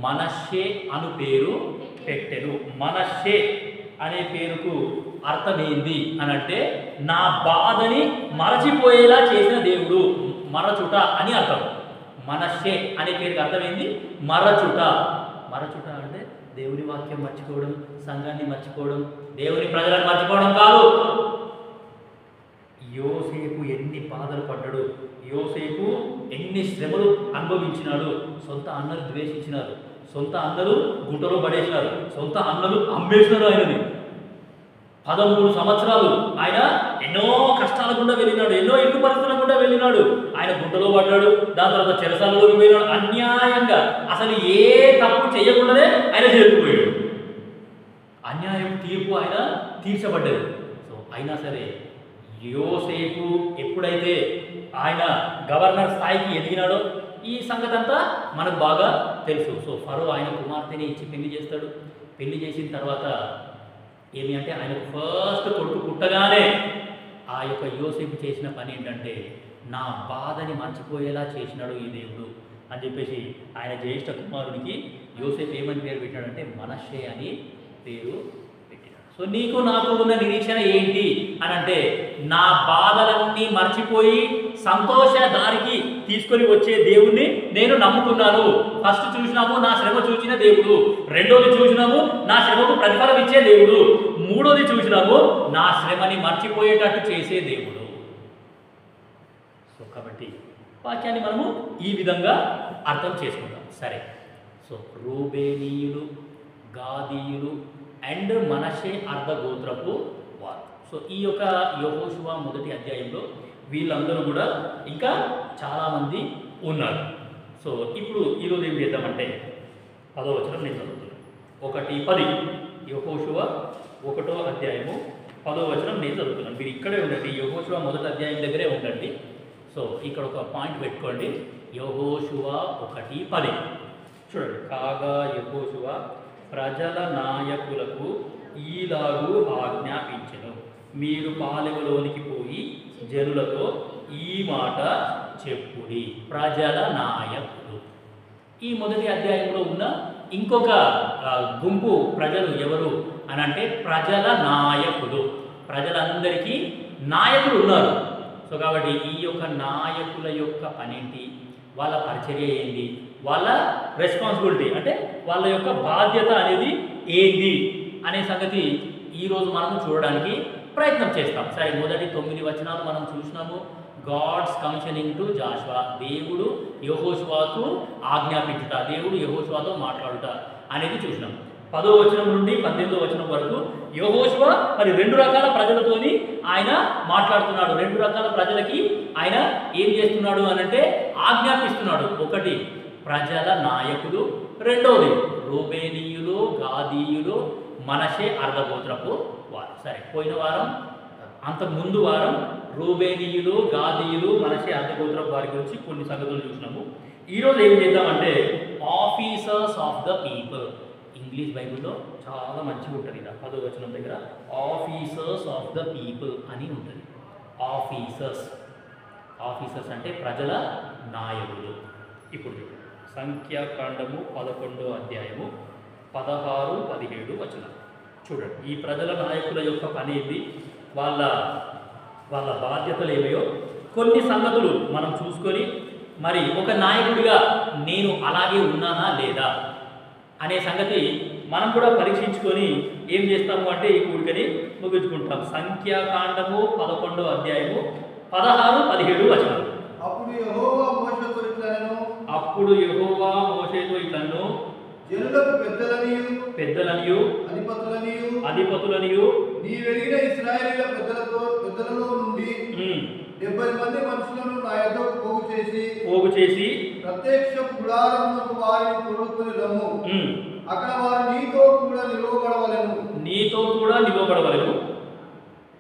మనష్షే అను పేరు పెట్టెను. మనష్షే అనే పేరుకు అర్థమేంది అని అంటే నా బాధని మరచిపోయేలా చేసిన దేవుడు, మరచుట అని అర్థం. మనష్షే అనే పేరుకి అర్థమైంది మరచుట. మరచుట అంటే దేవుని వాక్యం మర్చిపోవడం, సంఘాన్ని మర్చిపోవడం, దేవుని ప్రజలను మర్చిపోవడం కాదు. యోసేపు ఎన్ని బాధలు పడ్డాడు, యోసేపు ఎన్ని శ్రమలు అనుభవించినాడు. సొంత అన్నలు ద్వేషించినారు, సొంత అన్నలు గుట్టలో పడేసినారు, సొంత అన్నలు అమ్మేసినారు ఆయనని. 13 సంవత్సరాలు ఆయన ఎన్నో కష్టాల గుండా వెళ్ళినాడు, ఎన్నో ఇంటి పరిస్థితుల గుండా వెళ్ళినాడు. ఆయన గుట్టలో పడ్డాడు, దాని తర్వాత చెరసాలలోకి వెళ్ళినాడు. అన్యాయంగా అసలు ఏ తప్పు చేయకుండానే ఆయన చేరుకుపోయాడు. అన్యాయం తీర్పు ఆయన తీర్చబడ్డది. సో అయినా సరే యోసేపు ఎప్పుడైతే ఆయన గవర్నర్ స్థాయికి ఎదిగినాడో ఈ సంగతి అంతా మనకు బాగా తెలుసు. సో ఫరో ఆయన కుమార్తెని ఇచ్చి పెళ్లి చేస్తాడు. పెళ్లి చేసిన తర్వాత ఏమి అంటే ఆయనకు ఫస్ట్ కొడుకు పుట్టగానే ఆ యొక్క యోసేపు చేసిన పని ఏంటంటే నా బాధని మర్చిపోయేలా చేసినాడు ఈ దేవుడు అని చెప్పేసి ఆయన జ్యేష్ఠ కుమారునికి యోసేపు ఏమని పేరు పెట్టాడంటే మనష్షే అని పేరు పెట్టినాడు. సో నీకు నాకు ఉన్న నిరీక్షణ ఏంటి అని అంటే నా బాధలన్నీ మర్చిపోయి సంతోష దారికి తీసుకొని వచ్చే దేవుణ్ణి నేను నమ్ముకున్నాను. ఫస్ట్ చూసినాము నా శ్రమ చూసిన దేవుడు, రెండోది చూసినాము నా శ్రమకు ప్రతిఫలం ఇచ్చే దేవుడు, మూడోది చూసినాము నా శ్రమని మర్చిపోయేటట్టు చేసే దేవుడు. సో కాబట్టి వాక్యాన్ని మనము ఈ విధంగా అర్థం చేసుకుంటాం. సరే, సో రూబేనీయులు, గాదీయులు అండ్ మనషే అర్ధగోత్రపు వారు. సో ఈ యొక్క యెహోషువ మొదటి అధ్యాయంలో వీళ్ళందరూ కూడా ఇంకా చాలామంది ఉన్నారు. సో ఇప్పుడు ఈరోజు ఏం చేద్దామంటే 10వ వచనం నేను చదువుతున్నాను. 1:10 యెహోషువ 1వ అధ్యాయము 10వ వచనం నేను చదువుతున్నాను. మీరు ఇక్కడే ఉండండి, యెహోషువ మొదటి అధ్యాయం దగ్గరే ఉండండి. సో ఇక్కడ ఒక పాయింట్ పెట్టుకోండి. యెహోషువ 1:10 చూడండి. కాగా యెహోషువ ప్రజల నాయకులకు ఈలాగు ఆజ్ఞాపించెను, మీరు పాలెములోనికి పోయి జనులతో ఈ మాట చెప్పుడి. ప్రజల నాయకులు ఈ మొదటి అధ్యాయంలో ఉన్న ఇంకొక గుంపు ప్రజలు ఎవరు అని అంటే ప్రజల నాయకులు. ప్రజలందరికీ నాయకులు ఉన్నారు. సో కాబట్టి ఈ యొక్క నాయకుల యొక్క పనేంటి, వాళ్ళ పరిచర్య ఏంటి, వాళ్ళ రెస్పాన్సిబిలిటీ అంటే వాళ్ళ యొక్క బాధ్యత అనేది ఏంటి అనే సంగతి ఈరోజు మనం చూడడానికి ప్రయత్నం చేస్తాం. సరే, మొదటి 9 వచనాలు మనం చూసినాము. గాడ్స్ కమిషనింగ్ టు జాషువా, దేవుడు యెహోషువకు ఆజ్ఞాపించుట, దేవుడు యెహోషువతో మాట్లాడుట అనేది చూసినాం. 10వ వచనం నుండి 18వ వచనం వరకు యెహోషువ మరి 2 రకాల ప్రజలతోని ఆయన మాట్లాడుతున్నాడు. 2 రకాల ప్రజలకి ఆయన ఏం చేస్తున్నాడు అనంటే ఆజ్ఞాపిస్తున్నాడు. ఒకటి ప్రజల నాయకులు, రెండవది రూబేనీయులు, గాదీయులు, మనషే అర్ధగోత్రపు వారు. సరే, పోయిన వారం అంతకు ముందు వారం రూబేనీయులు, గాదీయులు, మనషే అర్ధగోత్రపు వారి గురించి కొన్ని సంగతులు చూసినాము. ఈరోజు ఏం చేద్దామంటే officers of the people. English బైబిల్లో చాలా మంచిగా ఉంటుంది ఇలా 10వ వచనం దగ్గర ఆఫీసర్స్ ఆఫ్ ద పీపుల్ అని ఉంటుంది. ఆఫీసర్స్ అంటే ప్రజల నాయకులు. ఇప్పుడు సంఖ్యాకాండము 11వ అధ్యాయము 16, 17 వచనం చూడండి. ఈ ప్రజల నాయకుల యొక్క పని ఏంటి, వాళ్ళ బాధ్యతలు ఏమయో కొన్ని సంగతులు మనం చూసుకొని మరి ఒక నాయకుడిగా నేను అలాగే ఉన్నానా లేదా అనే సంగతి మనం కూడా పరీక్షించుకొని ఏం చేస్తాము అంటే ఈ కూడికని ముగించుకుంటాం. సంఖ్యాకాండము 11వ అధ్యాయము 16, 17 వచనాలు. అప్పుడు యెహోవా మోషేతో ఇట్లను జనులకు పెద్దలనియు అధిపతులనియు నీవెరిగిన ఇశ్రాయేలీయుల పెద్దలలో నుండి 70 మంది మనుషులను నా యొద్దకు పోగు చేసి ప్రత్యక్ష గుడారమునకు వారిని తోడుకొని రమ్ము. అక్కడ వారు నీతో కూడా నిలవబడవలెను.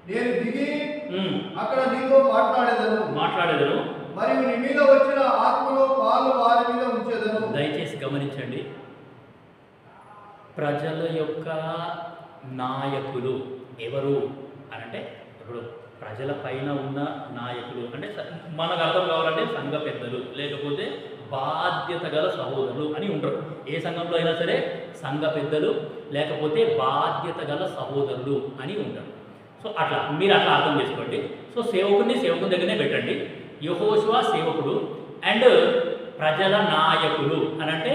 నేను దిగి అక్కడ నీతో మాట్లాడేదను. మరియు నీ మీద వచ్చిన ఆత్మలో పాలు వారి మీద ఉంచేదను. దయచేసి గమనించండి, ప్రజల యొక్క నాయకులు ఎవరు అనంటే ఇప్పుడు ప్రజల పైన ఉన్న నాయకులు అంటే మనకు అర్థం కావాలంటే సంఘ పెద్దలు లేకపోతే బాధ్యత గల సహోదరులు అని ఉంటారు. ఏ సంఘంలో అయినా సరే సంఘ పెద్దలు లేకపోతే బాధ్యత గల సహోదరులు అని ఉంటారు. సో అట్లా మీరు అట్లా అర్థం చేసుకోండి. సో సేవకుని దగ్గరనే పెట్టండి. యెహోషువ సేవకుడు అండ్ ప్రజల నాయకులు అనంటే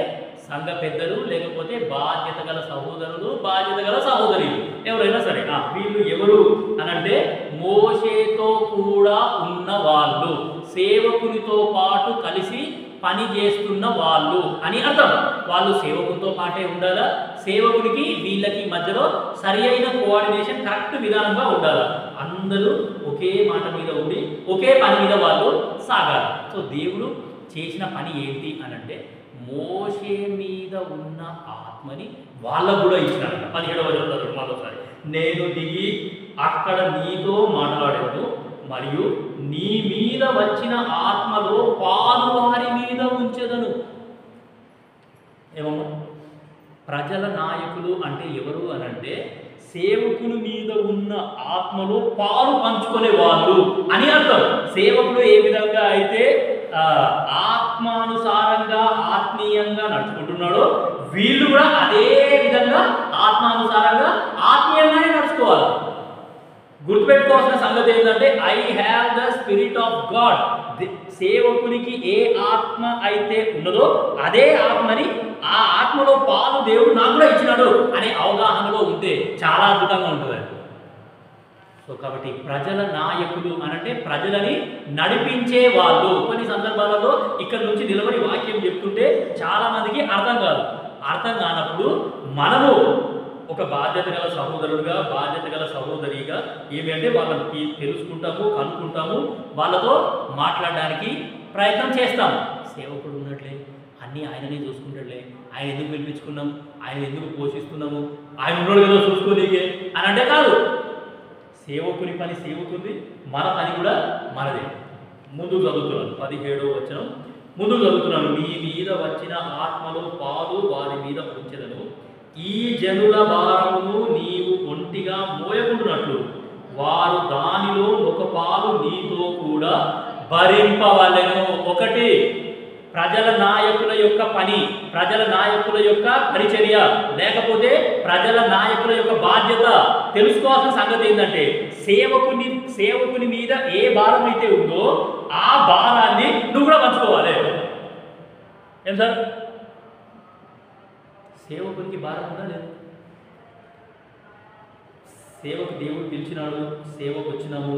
సంఘ పెద్దలు లేకపోతే బాధ్యత గల సహోదరులు బాధ్యత గల సహోదరులు ఎవరైనా సరే. వీళ్ళు ఎవరు అనంటే మోషేతో కూడా ఉన్న వాళ్ళు, సేవకునితో పాటు కలిసి పని చేస్తున్న వాళ్ళు అని అర్థం. వాళ్ళు సేవకునితో పాటే ఉండాలా, సేవకునికి వీళ్ళకి మధ్యలో సరి అయిన కోఆర్డినేషన్ కరెక్ట్ విధానంగా ఉండాలా. అందరూ ఒకే మాట మీద ఉండి ఒకే పని మీద వాళ్ళు సాగాలి. సో దేవుడు చేసిన పని ఏంటి అనంటే మోషే మీద ఉన్న ఆత్మని వాళ్ళకు కూడా ఇచ్చినారంట. 17వ వచనం మరోసారి, నేను దిగి అక్కడ నీతో మాట్లాడాను మరియు నీ మీద వచ్చిన ఆత్మలో పాలు వారి మీద ఉంచెదను. ఏమమ్మా, ప్రజల నాయకులు అంటే ఎవరు అనంటే సేవకుని మీద ఉన్న ఆత్మలో పాలు పంచుకునే వాళ్ళు అని అర్థం. సేవకుడు ఏ విధంగా అయితే ఆత్మానుసారంగా ఆత్మీయంగా నడుచుకుంటున్నాడో వీళ్ళు కూడా అదే విధంగా ఆత్మానుసారంగా ఆత్మీయంగానే నడుచుకోవాలి. గుర్తుపెట్టుకోవాల్సిన సంగతి ఏంటంటే I have the spirit of God. సేవకునికి ఏ ఆత్మ అయితే ఉన్నదో అదే ఆత్మని ఆ ఆత్మలో పాలు దేవుడు నాకు కూడా ఇచ్చినాడు అనే అవగాహనలో ఉంటే చాలా అద్భుతంగా ఉంటుంది. సో కాబట్టి ప్రజల నాయకులు అనంటే ప్రజలని నడిపించే వాళ్ళు. కొన్ని సందర్భాలలో ఇక్కడ నుంచి నిలబడి వాక్యం చెప్తుంటే చాలా మందికి అర్థం కాదు. అర్థం కానప్పుడు మనము ఒక బాధ్యత గల సహోదరుడుగా బాధ్యత గల సహోదరిగా ఏమి వాళ్ళని తెలుసుకుంటాము, కనుక్కుంటాము, వాళ్ళతో మాట్లాడడానికి ప్రయత్నం చేస్తాము. సేవకుడు ఉన్నట్లే అన్నీ ఆయననే చూసుకుంటాడులే, ఆయన ఎందుకు పిలిపించుకున్నాం, ఆయన ఎందుకు పోషిస్తున్నాము, ఆయన ఉన్నాడు కదా చూసుకోలేకే అని అంటే కాదు. సేవకుని పని సేవకుంది, మన పని కూడా మనదే. ముందు చదువుతున్నాను 17వ వచనం ముందు చదువుతున్నాను. నీ మీద వచ్చిన ఆత్మలో పాలు వారి మీద ఉంచెదను, ఈ జనుల భారమును నీవు ఒంటిగా మోయకుండునట్లు వారు దానిలో ఒక పాలు నీతో కూడా భరింపవలెను. ఒకటి ప్రజల నాయకుల యొక్క పని, ప్రజల నాయకుల యొక్క పరిచర్య లేకపోతే ప్రజల నాయకుల యొక్క బాధ్యత తెలుసుకోవాల్సిన సంగతి ఏంటంటే సేవకుని మీద ఏ భారం అయితే ఉందో ఆ భారాన్ని నువ్వు కూడా పంచుకోవాలి. ఏం సార్, సేవకునికి భారం ఉందా లేదు? సేవకు దేవుడు పిలిచినాడు, సేవకు వచ్చినాము.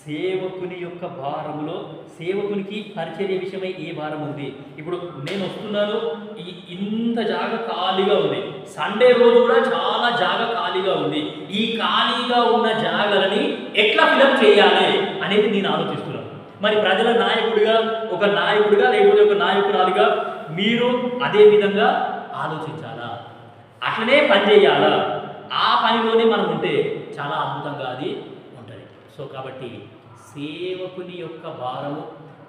సేవకుని యొక్క భారములో సేవకునికి పరిచర్య విషయమై ఏ భారం ఉంది? ఇప్పుడు నేను వస్తున్నాను, ఇంత జాగా ఖాళీగా ఉంది, సండే రోజు కూడా చాలా జాగా ఖాళీగా ఉంది. ఈ ఖాళీగా ఉన్న జాగాలని ఎట్లా ఫిలప్ చేయాలి అనేది నేను ఆలోచిస్తున్నాను. మరి ప్రజల నాయకుడిగా ఒక నాయకుడిగా లేకపోతే ఒక నాయకురాలిగా మీరు అదే విధంగా ఆలోచించాలా, అట్లనే పని చేయాలా? ఆ పనిలోనే మనం ఉంటే చాలా అద్భుతంగా అది ఉంటుంది. సో కాబట్టి సేవకుని యొక్క భారము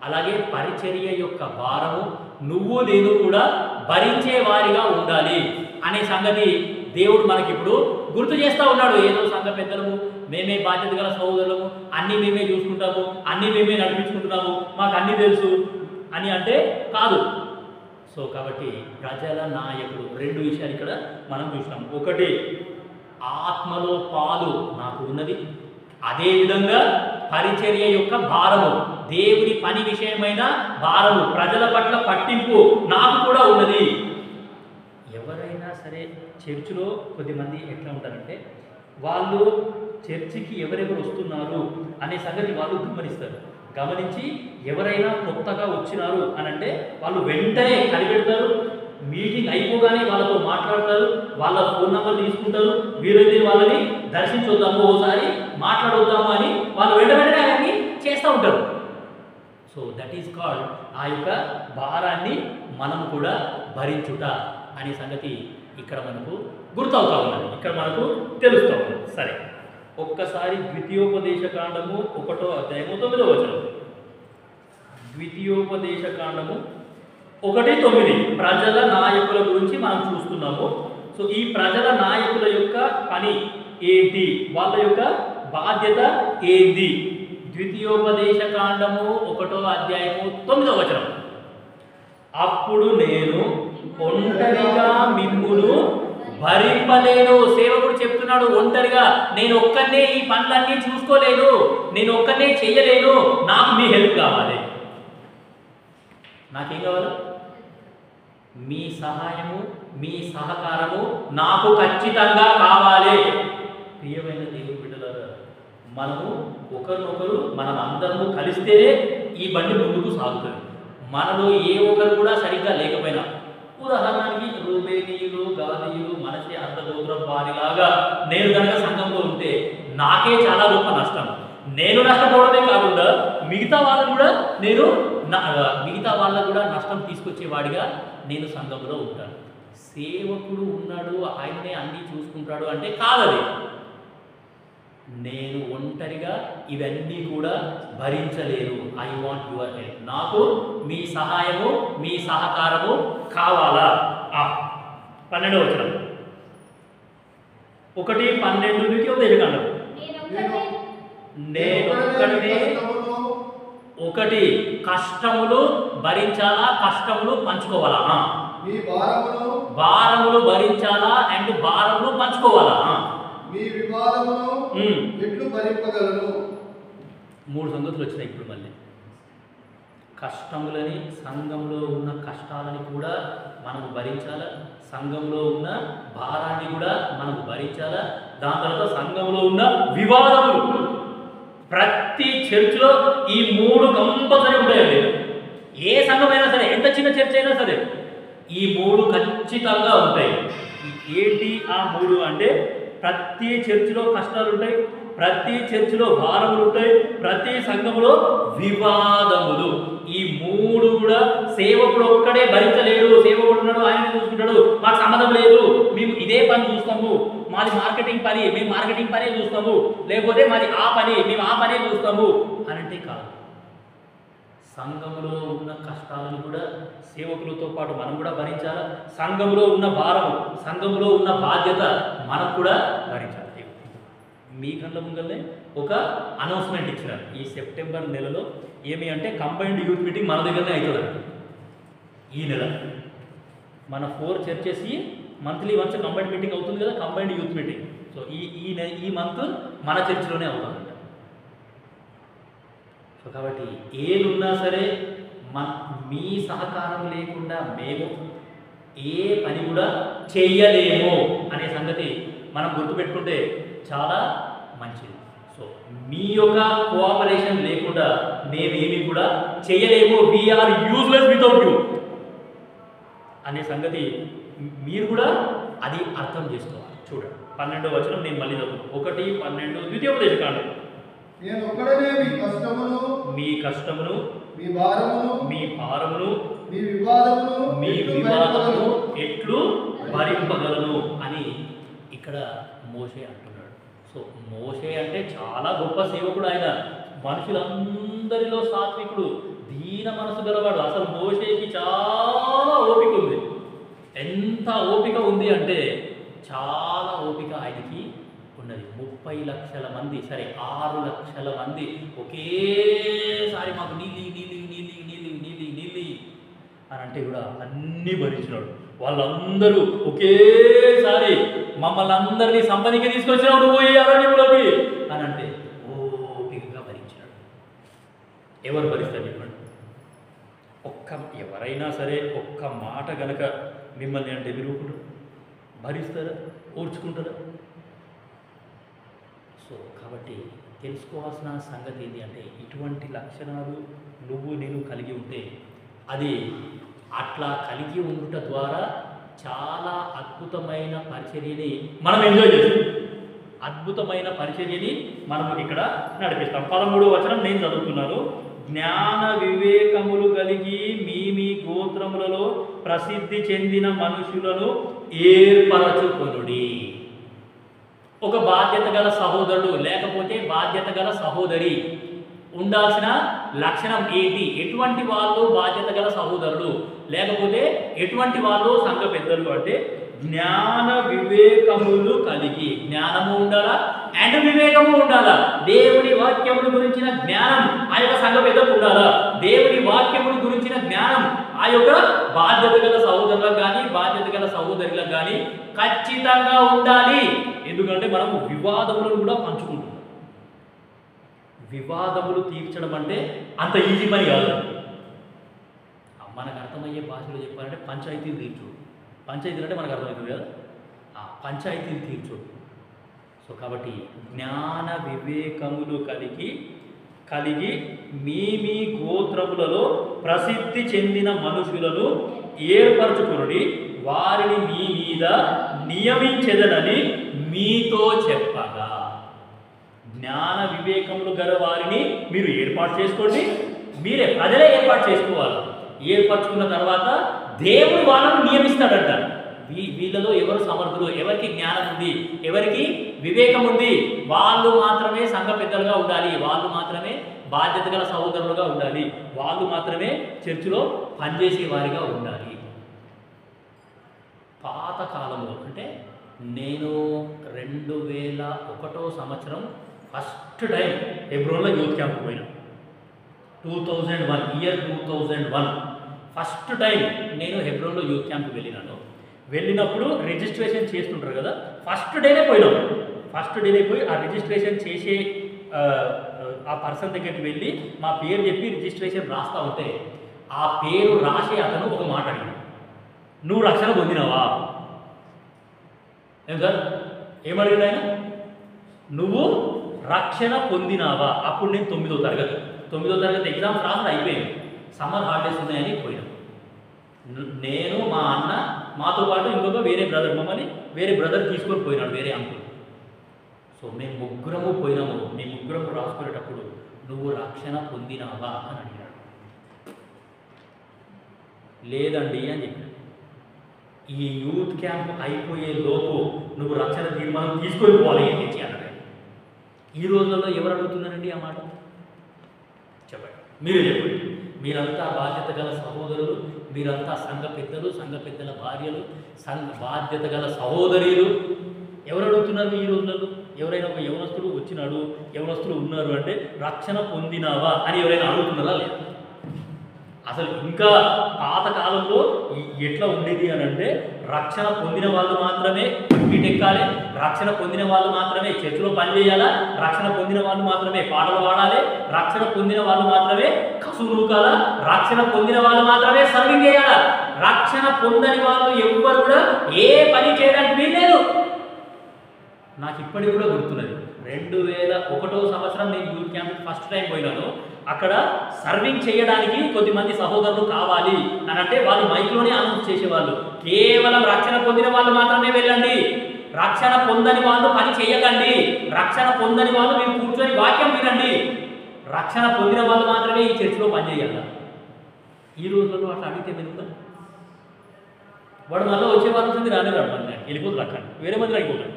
అలాగే పరిచర్య యొక్క భారము నువ్వు నేను కూడా భరించే వారిగా ఉండాలి. అనే సంగతి దేవుడు మనకి ఇప్పుడు గుర్తు చేస్తూ ఉన్నాడు. ఏదో సంఘ పెద్దలము, మేమే బాధ్యత గల సహోదరులము, అన్నీ మేమే చూసుకుంటాము, అన్నీ మేమే నడిపించుకుంటున్నాము, మాకు అన్నీ తెలుసు అని అంటే కాదు. సో కాబట్టి ప్రజల నాయకుడు 2 విషయాలు ఇక్కడ మనం చూసినాం. ఒకటి, ఆత్మలో పాలు నాకు ఉన్నది, అదేవిధంగా పరిచర్య యొక్క భారము, దేవుని పని విషయమైన భారము, ప్రజల పట్ల పట్టింపు నాకు కూడా ఉన్నది. ఎవరైనా సరే చర్చిలో కొద్దిమంది ఎట్లా ఉంటారంటే, వాళ్ళు చర్చికి ఎవరెవరు వస్తున్నారు అనే సంగతి వాళ్ళు గమనించి ఎవరైనా కొత్తగా వచ్చినారు అని అంటే వాళ్ళు వెంటనే కనిపెడతారు, మీటింగ్ అయిపోగానే వాళ్ళతో మాట్లాడతారు, వాళ్ళ ఫోన్ నెంబర్ తీసుకుంటారు, వీరైతే వాళ్ళని దర్శించొద్దాము, ఓసారి మాట్లాడొద్దాము అని వాళ్ళు వెంటనే అవన్నీ చేస్తూ ఉంటారు. సో దట్ ఈస్ కాల్డ్, ఆ యొక్క భారాన్ని మనం కూడా భరించుట అనే సంగతి ఇక్కడ మనకు గుర్తవుతా ఉన్నది, ఇక్కడ మనకు తెలుస్తూ ఉన్నది. సరే, ఒక్కసారి ద్వితీయోపదేశ కాండము 1వ అధ్యాయము 9వ వచనం. ద్వితీయోపదేశ కాండము 1:9 ప్రజల నాయకుల గురించి మనం చూస్తున్నాము. సో ఈ ప్రజల నాయకుల యొక్క పని ఏంటి, వాళ్ళ యొక్క బాధ్యత ఏంది? ద్వితీయోపదేశ కాండము 1వ అధ్యాయము 9వ వచనం. అప్పుడు నేను ఒంటరిగా మిమ్మును భరింపలేను. సేవకుడు చెప్తున్నాడు, ఒంటరిగా నేను ఒక్కనే ఈ పనులన్నీ చూసుకోలేను, నేను ఒక్కనే చెయ్యలేను, నాకు మీ హెల్ప్ కావాలి. నాకేం కావాలి? మీ సహాయము, మీ సహకారము నాకు ఖచ్చితంగా కావాలి. ప్రియమైన దేవుని బిడ్డలారా, మనము ఒకరినొకరు మనం అందరము కలిస్తేనే ఈ బండి ముందుకు సాగుతుంది. మనలో ఏ ఒక్కరు కూడా సరిగ్గా లేకపోయినా, ఉదాహరణకి రూబేనీయులు, గాదీయులు, మనసే అర్ధగోత్రం వారిలాగా నేను కనుక సంఘంలో ఉంటే నాకే చాలా గొప్ప నష్టం. నేను నష్టపోవడమే కాకుండా మిగతా వాళ్ళకు కూడా నష్టం తీసుకొచ్చేవాడిగా నేను సంఘంలో ఉంటాను. సేవకుడు ఉన్నాడు, ఆయననే అన్నీ చూసుకుంటాడు అంటే కాదది. నేను ఒంటరిగా ఇవన్నీ కూడా భరించలేను. I want your help. నాకు మీ సహాయము, మీ సహకారము కావాలా? 12వ వచనం, 1:12 ద్వితీయోపదేశకాండం. నేనొక్కడినే ఒకటి కష్టములు భరించాలా, కష్టములు పంచుకోవాలా? భారములు భరించాలా అండ్ భారములు పంచుకోవాలా? మీ వివాదమును ఎట్లు భరింపగలను? 3 సంగతులు వచ్చినాయి ఇప్పుడు మళ్ళీ. కష్టములని, సంఘంలో ఉన్న కష్టాలని కూడా మనము భరించాలా, సంఘంలో ఉన్న భారాన్ని కూడా మనము భరించాలా, దాని తర్వాత సంఘంలో ఉన్న వివాదములు. ప్రతి చర్చిలో ఈ 3 కంపల్సరీ ఉంటాయండి. ఏ సంఘమైనా సరే, ఎంత చిన్న చర్చ్ అయినా సరే ఈ 3 ఖచ్చితంగా ఉంటాయి. ఏంటి ఆ 3 అంటే, ప్రతి చర్చిలో కష్టాలు ఉంటాయి, ప్రతి చర్చిలో భారములు ఉంటాయి, ప్రతి సంఘములో వివాదములు. ఈ 3 కూడా సేవకుడు ఒక్కడే భరించలేడు. సేవకుడు ఉన్నాడు, ఆయన చూసుకుంటాడు, మాకు సంబంధం లేదు, మేము ఇదే పని చూస్తాము, మాది మార్కెటింగ్ పని, మేము మార్కెటింగ్ పనే చూస్తాము, లేకపోతే మాది ఆ పని, మేము ఆ పనే చూస్తాము అని అంటే కాదు. సంఘంలో ఉన్న కష్టాలను కూడా సేవకులతో పాటు మనం కూడా భరించాలి. సంఘంలో ఉన్న భారం, సంఘంలో ఉన్న బాధ్యత మనం కూడా భరించాలి. మీ కళ్ళ ముంగల్నే ఒక అనౌన్స్మెంట్ ఇచ్చినారు ఈ సెప్టెంబర్ నెలలో. ఏమి అంటే కంబైన్డ్ యూత్ మీటింగ్ మన దగ్గరనే అవుతుంది ఈ నెల. మన 4 churches monthly once combined meeting అవుతుంది కదా, కంబైన్డ్ యూత్ మీటింగ్. సో ఈ మంత్ మన చర్చిలోనే అవుతుంది. సో కాబట్టి ఏదున్నా సరే మీ సహకారం లేకుండా మేము ఏ పని కూడా చెయ్యలేము అనే సంగతి మనం గుర్తుపెట్టుకుంటే చాలా మంచిది. సో మీ యొక్క కోఆపరేషన్ లేకుండా మేమేమి కూడా చేయలేము. వీఆర్ యూజ్లెస్ వితౌట్ యూ అనే సంగతి మీరు కూడా అది అర్థం చేసుకోవాలి. చూడండి 12వ వచనం నేను మళ్ళీ చదువు. 1:12 ద్వితీయోపదేశకాండం. నేను ఒక్కడనే మీ కష్టమును, మీ భారమును, మీ వివాదమును ఎట్లు భరింపగలను అని ఇక్కడ మోషే అంటున్నాడు. సో మోషే అంటే చాలా గొప్ప సేవకుడు. ఆయన మనుషులందరిలో సాత్వికుడు, దీన మనసు గలవాడు. అసలు మోషేకి చాలా ఓపిక ఉంది. ఎంత ఓపిక ఉంది అంటే చాలా ఓపిక ఆయనకి ఉన్నది. 30 లక్షల మంది, సరే 6 లక్షల మంది ఒకేసారి మాకు నీళ్ళు నీళ్ళు నీళ్ళు నీళ్ళు నీళ్ళు నీళ్ళు అని అంటే కూడా అన్నీ భరించినాడు. వాళ్ళందరూ ఒకేసారి మమ్మల్ని అందరినీ సంపనికి తీసుకొచ్చినావు నువ్వు ఈ అరణ్యంలోకి అని అంటే ఓపికగా భరించినాడు. ఎవరు భరిస్తారు చెప్పండి? ఎవరైనా సరే ఒక్క మాట గనక మిమ్మల్ని అంటే విరుగుకుంటారు, భరిస్తారా, ఓర్చుకుంటారా? సో కాబట్టి తెలుసుకోవాల్సిన సంగతి ఏంటి అంటే ఇటువంటి లక్షణాలు నేను కలిగి ఉంటే అది అట్లా కలిగి ఉండుట ద్వారా చాలా అద్భుతమైన పరిచర్యని మనం ఎంజాయ్ చేస్తాం. అద్భుతమైన పరిచర్యని మనం ఇక్కడ నడిపిస్తాం. 13వ వచనం నేను చదువుతున్నాను. జ్ఞాన వివేకములు కలిగి మీ గోత్రములలో ప్రసిద్ధి చెందిన మనుషులను ఏర్పరచుకొనుడి. ఒక బాధ్యత గల సహోదరుడు లేకపోతే బాధ్యత గల సహోదరి ఉండాల్సిన లక్షణం ఏంటి? ఎటువంటి వాళ్ళు బాధ్యత గల సహోదరుడు లేకపోతే ఎటువంటి వాళ్ళు సంఘ పెద్దలు అంటే జ్ఞాన వివేకములు కలిగి, జ్ఞానము ఉండాలా అండ్ వివేకము ఉండాలా. దేవుని వాక్యముల గురించిన జ్ఞానం ఆ యొక్క సంఘ పెద్దకు ఉండాలా. దేవుని వాక్యముల గురించిన జ్ఞానం ఆ యొక్క బాధ్యత గల సహోదరులకు కానీ బాధ్యత గల సహోదరులకు కానీ ఖచ్చితంగా ఉండాలి. ఎందుకంటే మనము వివాదములను కూడా పంచుకుంటున్నాం. వివాదములు తీర్చడం అంటే అంత ఈజీ పని కాదు. మనకు అర్థమయ్యే భాషలో చెప్పాలంటే పంచాయతీలు తీర్చు. పంచాయతీలు అంటే మనకు అర్థమవుతుంది కదా, ఆ పంచాయతీలు తీర్చు. సో కాబట్టి జ్ఞాన వివేకములు కలిగి మీ గోత్రములలో ప్రసిద్ధి చెందిన మనుషులను ఏర్పరచుకుని వారిని మీ మీద నియమించెదనని మీతో చెప్పగా. జ్ఞాన వివేకములు గల వారిని మీరు ఏర్పాటు చేసుకోండి. మీరే ప్రజలే ఏర్పాటు చేసుకోవాలి. ఏర్పరచుకున్న తర్వాత దేవుడు వాళ్ళను నియమిస్తాడంట. వీళ్ళలో ఎవరు సమర్థులు, ఎవరికి జ్ఞానం ఉంది, ఎవరికి వివేకం ఉంది, వాళ్ళు మాత్రమే సంఘ పెద్దలుగా ఉండాలి. వాళ్ళు మాత్రమే బాధ్యత గల సహోదరులుగా ఉండాలి. వాళ్ళు మాత్రమే చర్చిలో పనిచేసే వారిగా ఉండాలి. పాత కాలంలో అంటే నేను 2001 సంవత్సరం ఫస్ట్ టైం హెబ్రోన్లో యూత్ క్యాంప్ పోయినా. 2001 ఫస్ట్ టైం నేను హెబ్రోన్లో యూత్ క్యాంప్కి వెళ్ళినాను. వెళ్ళినప్పుడు రిజిస్ట్రేషన్ చేస్తుంటారు కదా, ఫస్ట్ డేనే పోయినాము. ఫస్ట్ డేనే పోయి ఆ రిజిస్ట్రేషన్ చేసే ఆ పర్సన్ దగ్గరికి వెళ్ళి మా పేరు చెప్పి రిజిస్ట్రేషన్ రాస్తా ఉంటే ఆ పేరు రాసే అతను ఒక మాట అడిగాడు, నువ్వు రక్షణ పొందినావా? ఏం సార్ ఏమడిగాడు ఆయన? నువ్వు రక్షణ పొందినావా? అప్పుడు నేను 9వ తరగతి ఎగ్జామ్స్ రాసి అయిపోయింది. సమ్మర్ హాలిడేస్ ఉన్నాయని పోయినాం. నేను మా అన్న మాతో పాటు ఇంకొక వేరే బ్రదర్, మమ్మల్ని వేరే బ్రదర్ తీసుకొని పోయినాడు, వేరే అంకుల్. సో మేము ముగ్గురము పోయినాము. మేము ముగ్గురము రాసుకునేటప్పుడు నువ్వు రక్షణ పొందినావా అని అడిగాడు. లేదండి అని చెప్పాడు. ఈ యూత్ క్యాంప్ అయిపోయే లోపు నువ్వు రక్షణ తీర్మానం తీసుకొని పోవాలి అని అన్నాడు. ఈ రోజుల్లో ఎవరు అడుగుతున్నారండి ఆ మాట? చెప్పండి, మీరే చెప్పండి. మీరంతా బాధ్యత గల సహోదరులు, మీరంతా సంఘ పెద్దలు, సంఘ పెద్దల భార్యలు, బాధ్యత గల సహోదరులు. ఎవరు అడుగుతున్నారు ఈ రోజులలో? ఎవరైనా ఒక యవనస్తుడు వచ్చినాడు, యవనస్తులు ఉన్నారు అంటే రక్షణ పొందినావా అని ఎవరైనా అడుగుతున్నారా? లేదు. అసలు ఇంకా పాత కాలంలో ఎట్లా ఉండేది అని అంటే రక్షణ పొందిన వాళ్ళు మాత్రమే ఎక్కాలి, రక్షణ పొందిన వాళ్ళు మాత్రమే చర్చిలో పనిచేయాలా, రక్షణ పొందిన వాళ్ళు మాత్రమే పాటలు పాడాలి, రక్షణ పొందిన వాళ్ళు మాత్రమే కసువు నూకాలా, రక్షణ పొందిన వాళ్ళు మాత్రమే సర్వింగ్ చేయాలా. రక్షణ పొందని వాళ్ళు ఎవ్వరు కూడా ఏ పని చేయడానికి వీల్లేదు. నాకు ఇప్పటికి కూడా గుర్తున్నది, 2001 సంవత్సరం నేను యూత్ క్యాంప్ ఫస్ట్ టైం పోయినాను. అక్కడ సర్వింగ్ చేయడానికి కొద్దిమంది సహోదరులు కావాలి అని అంటే వాళ్ళు మైక్లోనే అనౌన్స్ చేసేవాళ్ళు, కేవలం రక్షణ పొందిన వాళ్ళు మాత్రమే వెళ్ళండి, రక్షణ పొందని వాళ్ళు పని చేయకండి, రక్షణ పొందని వాళ్ళు మీరు కూర్చొని వాక్యం వినండి, రక్షణ పొందిన వాళ్ళు మాత్రమే ఈ చర్చిలో పనిచేయాలి. ఈ రోజుల్లో అట్లా అడిగితే ఎందుకు? వాడు మళ్ళీ వచ్చే వాళ్ళు వచ్చింది రానే రాడు, మళ్ళీ వెళ్ళిపోతుంది, అక్కడ వేరే మంది అయిపోతాడు.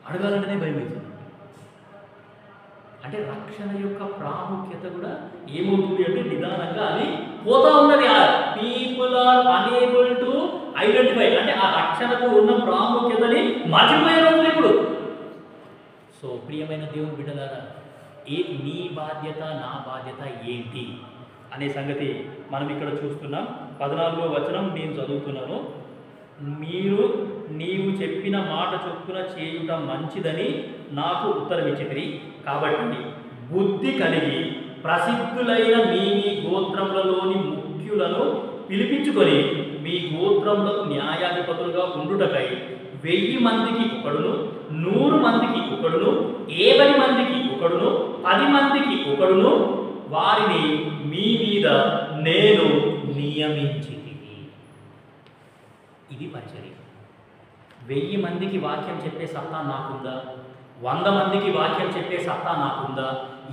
అడగాలంటేనే భయం వేస్తుంది. అంటే రక్షణ యొక్క ప్రాముఖ్యత కూడా ఏమవుతుంది అంటే నిదానంగా అది పోతా ఉన్నది. People are unable to identify అంటే ఆ రక్షణకు ఉన్న ప్రాముఖ్యతని మర్చిపోయే రోజులు ఇప్పుడు. సో ప్రియమైన దేవుని బిడ్డలారా, నీ బాధ్యత నా బాధ్యత ఏంటి అనే సంగతి మనం ఇక్కడ చూస్తున్నాం. 14వ వచనం నేను చదువుతున్నాను. నీవు చెప్పిన మాట చొప్పున చేయుట మంచిదని నాకు ఉత్తరమిచ్చితిరి. కాబట్టి బుద్ధి కలిగి ప్రసిద్ధులైన మీ గోత్రములలోని ముఖ్యులను పిలిపించుకొని మీ గోత్రములకు న్యాయాధిపతులుగా ఉండుటకై 1000 మందికి ఒకడును, 100 మందికి ఒకడును, 50 మందికి ఒకడును, 10 మందికి ఒకడును వారిని మీ మీద నేను నియమించితిని. ఇది పరిచర్య. 1000 మందికి వాక్యం చెప్పే సత్తా నాకుందా? 100 మందికి వాక్యం చెప్పే సత్తా నాకుందా?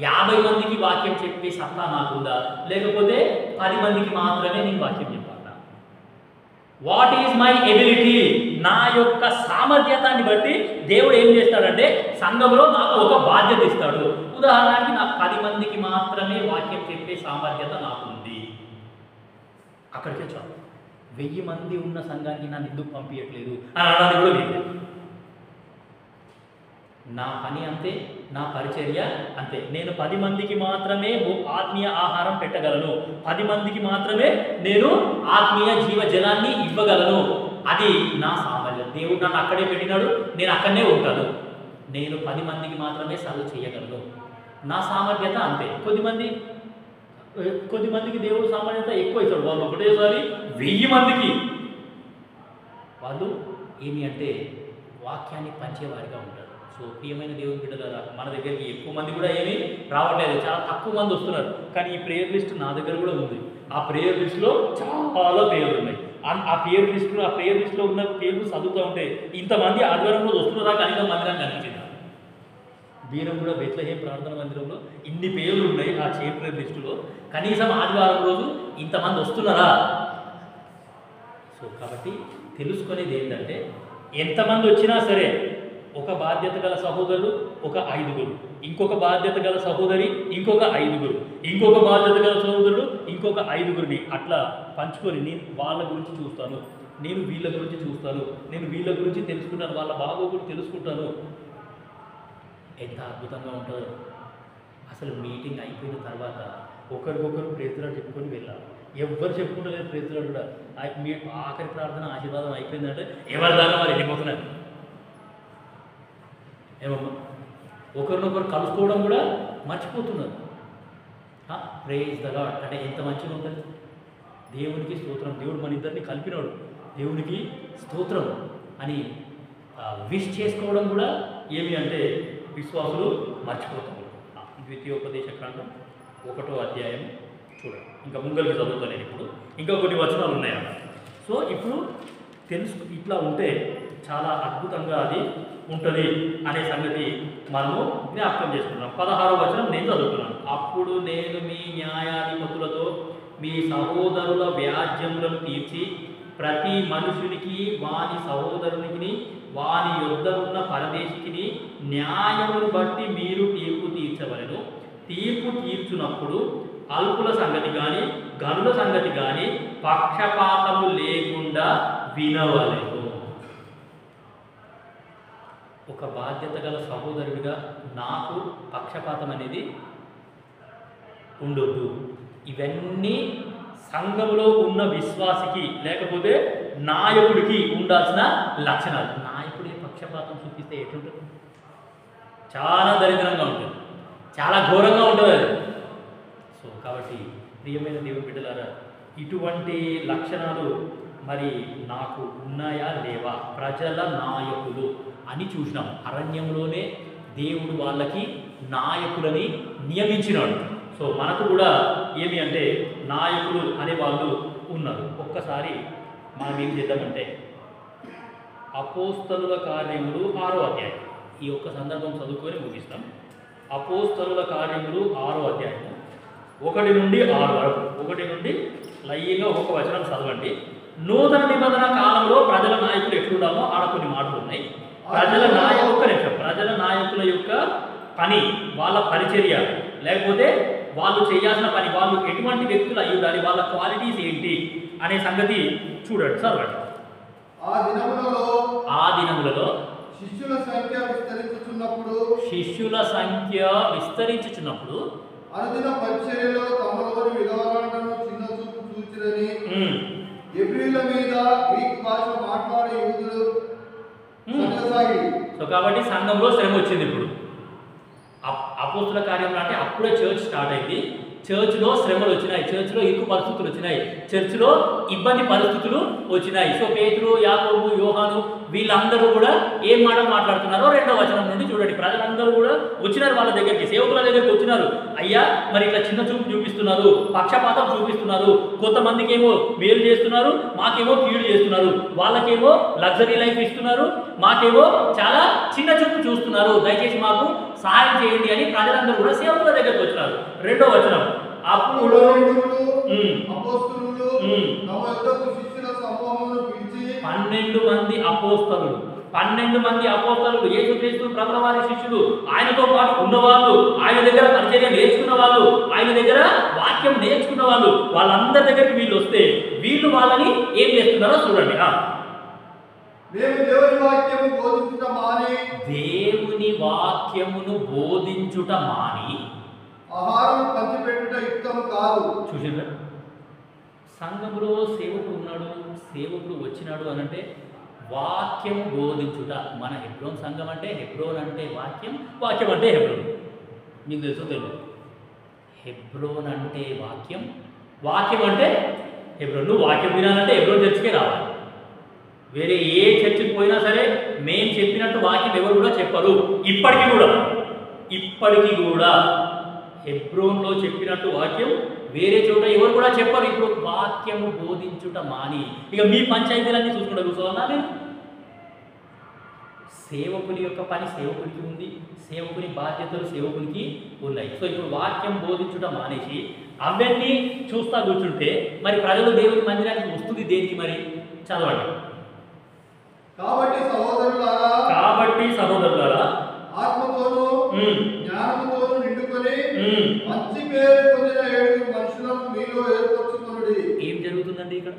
50 మందికి వాక్యం చెప్పే సత్తా నాకుందా? లేకపోతే 10 మందికి మాత్రమే నేను వాక్యం చెప్పాలా? What is my ability? నా యొక్క సామర్థ్యతాన్ని బట్టి దేవుడు ఏం చేస్తాడంటే సంఘంలో నాకు ఒక బాధ్యత ఇస్తాడు. ఉదాహరణకి నాకు 10 మందికి మాత్రమే వాక్యం చెప్పే సామర్థ్యత నాకు ఉంది. అక్కడికే చాలు. 1000 మంది ఉన్న సంఘానికి నన్ను ఎందుకు పంపించట్లేదు అని అనడానికి కూడా లేదు. నా పని అంతే, నా పరిచర్య అంతే. నేను 10 మందికి మాత్రమే ఆత్మీయ ఆహారం పెట్టగలను, 10 మందికి మాత్రమే నేను ఆత్మీయ జీవజలాన్ని ఇవ్వగలను. అది నా సామర్థ్యం. దేవుడు నన్ను అక్కడే పెట్టినాడు, నేను అక్కడనే ఉంటాను. నేను 10 మందికి మాత్రమే సర్వ్ చేయగలను. నా సామర్థ్యత అంతే. కొద్దిమందికి దేవుడు సామర్థ్యత ఎక్కువ ఇస్తాడు. వాళ్ళు ఒకటేసారి 1000 మందికి వాళ్ళు ఏమి అంటే వాక్యాన్ని పంచేవారిగా ఉంటారు. సో ప్రియమైన దేవుని బిడ్డలారా, మన దగ్గరికి ఎక్కువ మంది కూడా ఏమీ రావట్లేదు, చాలా తక్కువ మంది వస్తున్నారు. కానీ ఈ ప్రేయర్ లిస్ట్ నా దగ్గర కూడా ఉంది. ఆ ప్రేయర్ లిస్ట్లో చాలా పేర్లు ఉన్నాయి. ఆ ప్రేయర్ లిస్ట్లో ఉన్న పేర్లు చదువుతూ ఉంటే ఇంతమంది ఆదివారం రోజు వస్తున్నారా కనీసం మందిరానికి కనిపించింది. బీరం కూడా బెత్లెహేం ప్రార్థన మందిరంలో ఇన్ని పేర్లు ఉన్నాయి ఆ ప్రేయర్ లిస్టులో. కనీసం ఆదివారం రోజు ఇంతమంది వస్తున్నారా? సో కాబట్టి తెలుసుకునేది ఏంటంటే ఎంతమంది వచ్చినా సరే ఒక బాధ్యత గల సహోదరుడు ఒక 5, ఇంకొక బాధ్యత గల సహోదరి ఇంకొక 5, ఇంకొక బాధ్యత గల సహోదరుడు ఇంకొక 5 అట్లా పంచుకొని నేను వాళ్ళ గురించి చూస్తాను, నేను వీళ్ళ గురించి చూస్తాను, నేను వీళ్ళ గురించి తెలుసుకుంటాను, వాళ్ళ బాగోగులు తెలుసుకుంటాను. ఎంత అద్భుతంగా ఉంటుందో. అసలు మీటింగ్ అయిపోయిన తర్వాత ఒకరికొకరు ప్రేతులు చెప్పుకొని వెళ్ళాలి. ఎవ్వరు చెప్పుకుంటలేదు ప్రేతులు కూడా. మీ ఆఖరి ప్రార్థన ఆశీర్వాదం అయిపోయిందంటే ఎవరి దాకా వారు వెళ్ళిపోతున్నారు. ఏమమ్మా ఒకరినొకరు కలుసుకోవడం కూడా మర్చిపోతున్నారు. ప్రేజ్ ద లార్డ్ అంటే ఎంత మంచిగా ఉంటుంది. దేవునికి స్తోత్రం, దేవుడు మన ఇద్దరిని కలిపినాడు, దేవునికి స్తోత్రం అని విష్ చేసుకోవడం కూడా ఏమి అంటే విశ్వాసులు మర్చిపోతున్నారు. ద్వితీయోపదేశ కాండం 1వ అధ్యాయం చూడండి. ఇంకా ముంగలికి చదువుతాను నేను ఇప్పుడు. ఇంకా కొన్ని వచనాలు ఉన్నాయన్న. సో ఇప్పుడు ఇట్లా ఉంటే చాలా అద్భుతంగా అది ఉంటుంది అనే సంగతి మనము జ్ఞాపకం చేసుకున్నాం. 16వ వచనం నేను చదువుతున్నాను. అప్పుడు నేను మీ న్యాయాధిపతులతో మీ సహోదరుల వ్యాజ్యములను తీర్చి ప్రతి మనుషునికి వాని సహోదరునికి వాని యొద్ద ఉన్న పరదేశికిని న్యాయమును బట్టి మీరు తీర్పు తీర్చవలెను. తీర్పు తీర్చునప్పుడు అల్పుల సంగతి కానీ గనుల సంగతి కానీ పక్షపాతము లేకుండా వినవలెను. ఒక బాధ్యత గల సహోదరుడిగా నాకు పక్షపాతం అనేది ఉండొద్దు. ఇవన్నీ సంఘంలో ఉన్న విశ్వాసికి లేకపోతే నాయకుడికి ఉండాల్సిన లక్షణాలు. నాయకుడి పక్షపాతం చూపిస్తే ఎట్లుంటుంది? చాలా దరిద్రంగా ఉంటుంది, చాలా ఘోరంగా ఉంటుంది అది. సో కాబట్టి ప్రియమైన దేవుని బిడ్డలారా, ఇటువంటి లక్షణాలు మరి నాకు ఉన్నాయా లేవా? ప్రజల నాయకులు అని చూసినాం. అరణ్యంలోనే దేవుడు వాళ్ళకి నాయకులని నియమించినాడు. సో మనకు కూడా ఏమి అంటే నాయకులు అనే వాళ్ళు ఉన్నారు. ఒక్కసారి మనం ఏం చేద్దామంటే అపోస్తలుల కార్యములు 6వ అధ్యాయం, ఈ ఒక్క సందర్భం చదువుకొని ముగిస్తాం. అపోస్తలుల కార్యములు 6వ అధ్యాయం 1 నుండి 6 వరకు. 1 నుండి లైన్గా ఒక వచనం చదవండి. నూతన నిబంధన కాలంలో ప్రజల నాయకులు ఎట్లుండాలో ఆడ కొన్ని మాటలు ఉన్నాయి. ప్రజల నాయకుల యొక్క పని, వాళ్ళ పరిచర్య, లేకపోతే వాళ్ళు చేయాల్సిన పని, వాళ్ళు ఎటువంటి వ్యక్తులు అయి ఉండాలి, వాళ్ళ క్వాలిటీస్ ఏంటి అనే సంగతి చూడండి. చదవండి. ఆ దినములలో శిష్యుల సంఖ్య విస్తరించుచున్నప్పుడు అనుదిన పరిచర్యలో తమలోని విధానాలను చిన్న చూపు చూచిరని ఎబ్రీల మీద గ్రీక్ భాష మాట్లాడే యూదులు సంగసాగి. సో కాబట్టి సంఘంలో శ్రమ వచ్చింది. ఇప్పుడు అపోస్తుల కార్యంలో అంటే అప్పుడే చర్చ్ స్టార్ట్ అయింది. చర్చ్లో శ్రమలు వచ్చినాయి, చర్చ్లో ఇరుకు పరిస్థితులు వచ్చినాయి, చర్చ్లో ఇబ్బంది పరిస్థితులు వచ్చినాయి. సో పేతురు, యాకోబు, యోహాను వీళ్ళందరూ కూడా ఏం మాటలు మాట్లాడుతున్నారో 2వ వచనం నుండి చూడండి. ప్రజలందరూ కూడా వచ్చినారు వాళ్ళ దగ్గరికి, సేవకుల దగ్గరికి వచ్చినారు. అయ్యా మరి ఇట్లా చిన్న చూపు చూపిస్తున్నారు, పక్షపాతం చూపిస్తున్నారు, కొంతమందికి ఏమో మేలు చేస్తున్నారు, మాకేమో కీడు చేస్తున్నారు, వాళ్ళకేమో లగ్జరీ లైఫ్ ఇస్తున్నారు, మాకేమో చాలా చిన్న చూపు చూస్తున్నారు, దయచేసి మాకు సహాయం చేయండి అని ప్రజలందరూ కూడా సేవకుల దగ్గరికి వచ్చినారు. 2వ వచనం. అప్పుడు 12 మంది అపోస్తలులు, 12 మంది అపోస్తలులు, యేసుక్రీస్తు ప్రభువు వారి శిష్యులు, ఆయనతో పాటు ఉన్నవాళ్ళు, ఆయన దగ్గర పరిచర్య నేర్చుకున్న వాళ్ళు, ఆయన దగ్గర వాక్యం నేర్చుకున్న వాళ్ళు, వాళ్ళందరి దగ్గరికి వీళ్ళు వస్తే వీళ్ళు వాళ్ళని ఏం చేస్తున్నారో చూడండి. దేవుని వాక్యమును బోధించుట మాని ఆహారం పంచిపెట్టుట యుక్తం కాదు. చూసారా, సంఘంలో సేవకుడు ఉన్నాడు, సేవకుడు వచ్చినాడు అనంటే వాక్యం బోధించుట. మన హెబ్రోన్ సంఘం అంటే, హెబ్రోన్ అంటే వాక్యం, వాక్యం అంటే హెబ్రోన్. మీకు తెలుసు తెలుగు. హెబ్రోన్ అంటే వాక్యం, వాక్యం అంటే హెబ్రోన్. నువ్వు వాక్యం వినాలంటే హెబ్రోన్ చర్చికే రావాలి. వేరే ఏ చర్చికి పోయినా సరే మేము చెప్పినట్టు వాక్యం ఎవరు కూడా చెప్పరు. ఇప్పటికీ కూడా హెబ్రోన్లో చెప్పినట్టు వాక్యం వేరే చోట ఎవరు కూడా చెప్పరు. ఇప్పుడు వాక్యము బోధించుట మాని ఇక మీ పంచాయతీలన్నీ చూసుకుంటూ కూర్చోవాలా? నేను సేవకుని యొక్క పని సేవకునికి ఉంది, సేవకుని బాధ్యతలు సేవకునికి ఉన్నాయి. సో ఇప్పుడు వాక్యం బోధించుట మానేసి అవన్నీ చూస్తా కూర్చుంటే మరి ప్రజలు దేవుని మందిరానికి వస్తుంది దేనికి? మరి చదవండి. కాబట్టి సహోదరులారా ఆత్మతోనూ జ్ఞానముతోనూ నిండుకొని మంచి పేరు పొందిన 7 మనుషులను మీలో ఏర్పరచుకొనుడి. ఏం జరుగుతుందండి ఇక్కడ?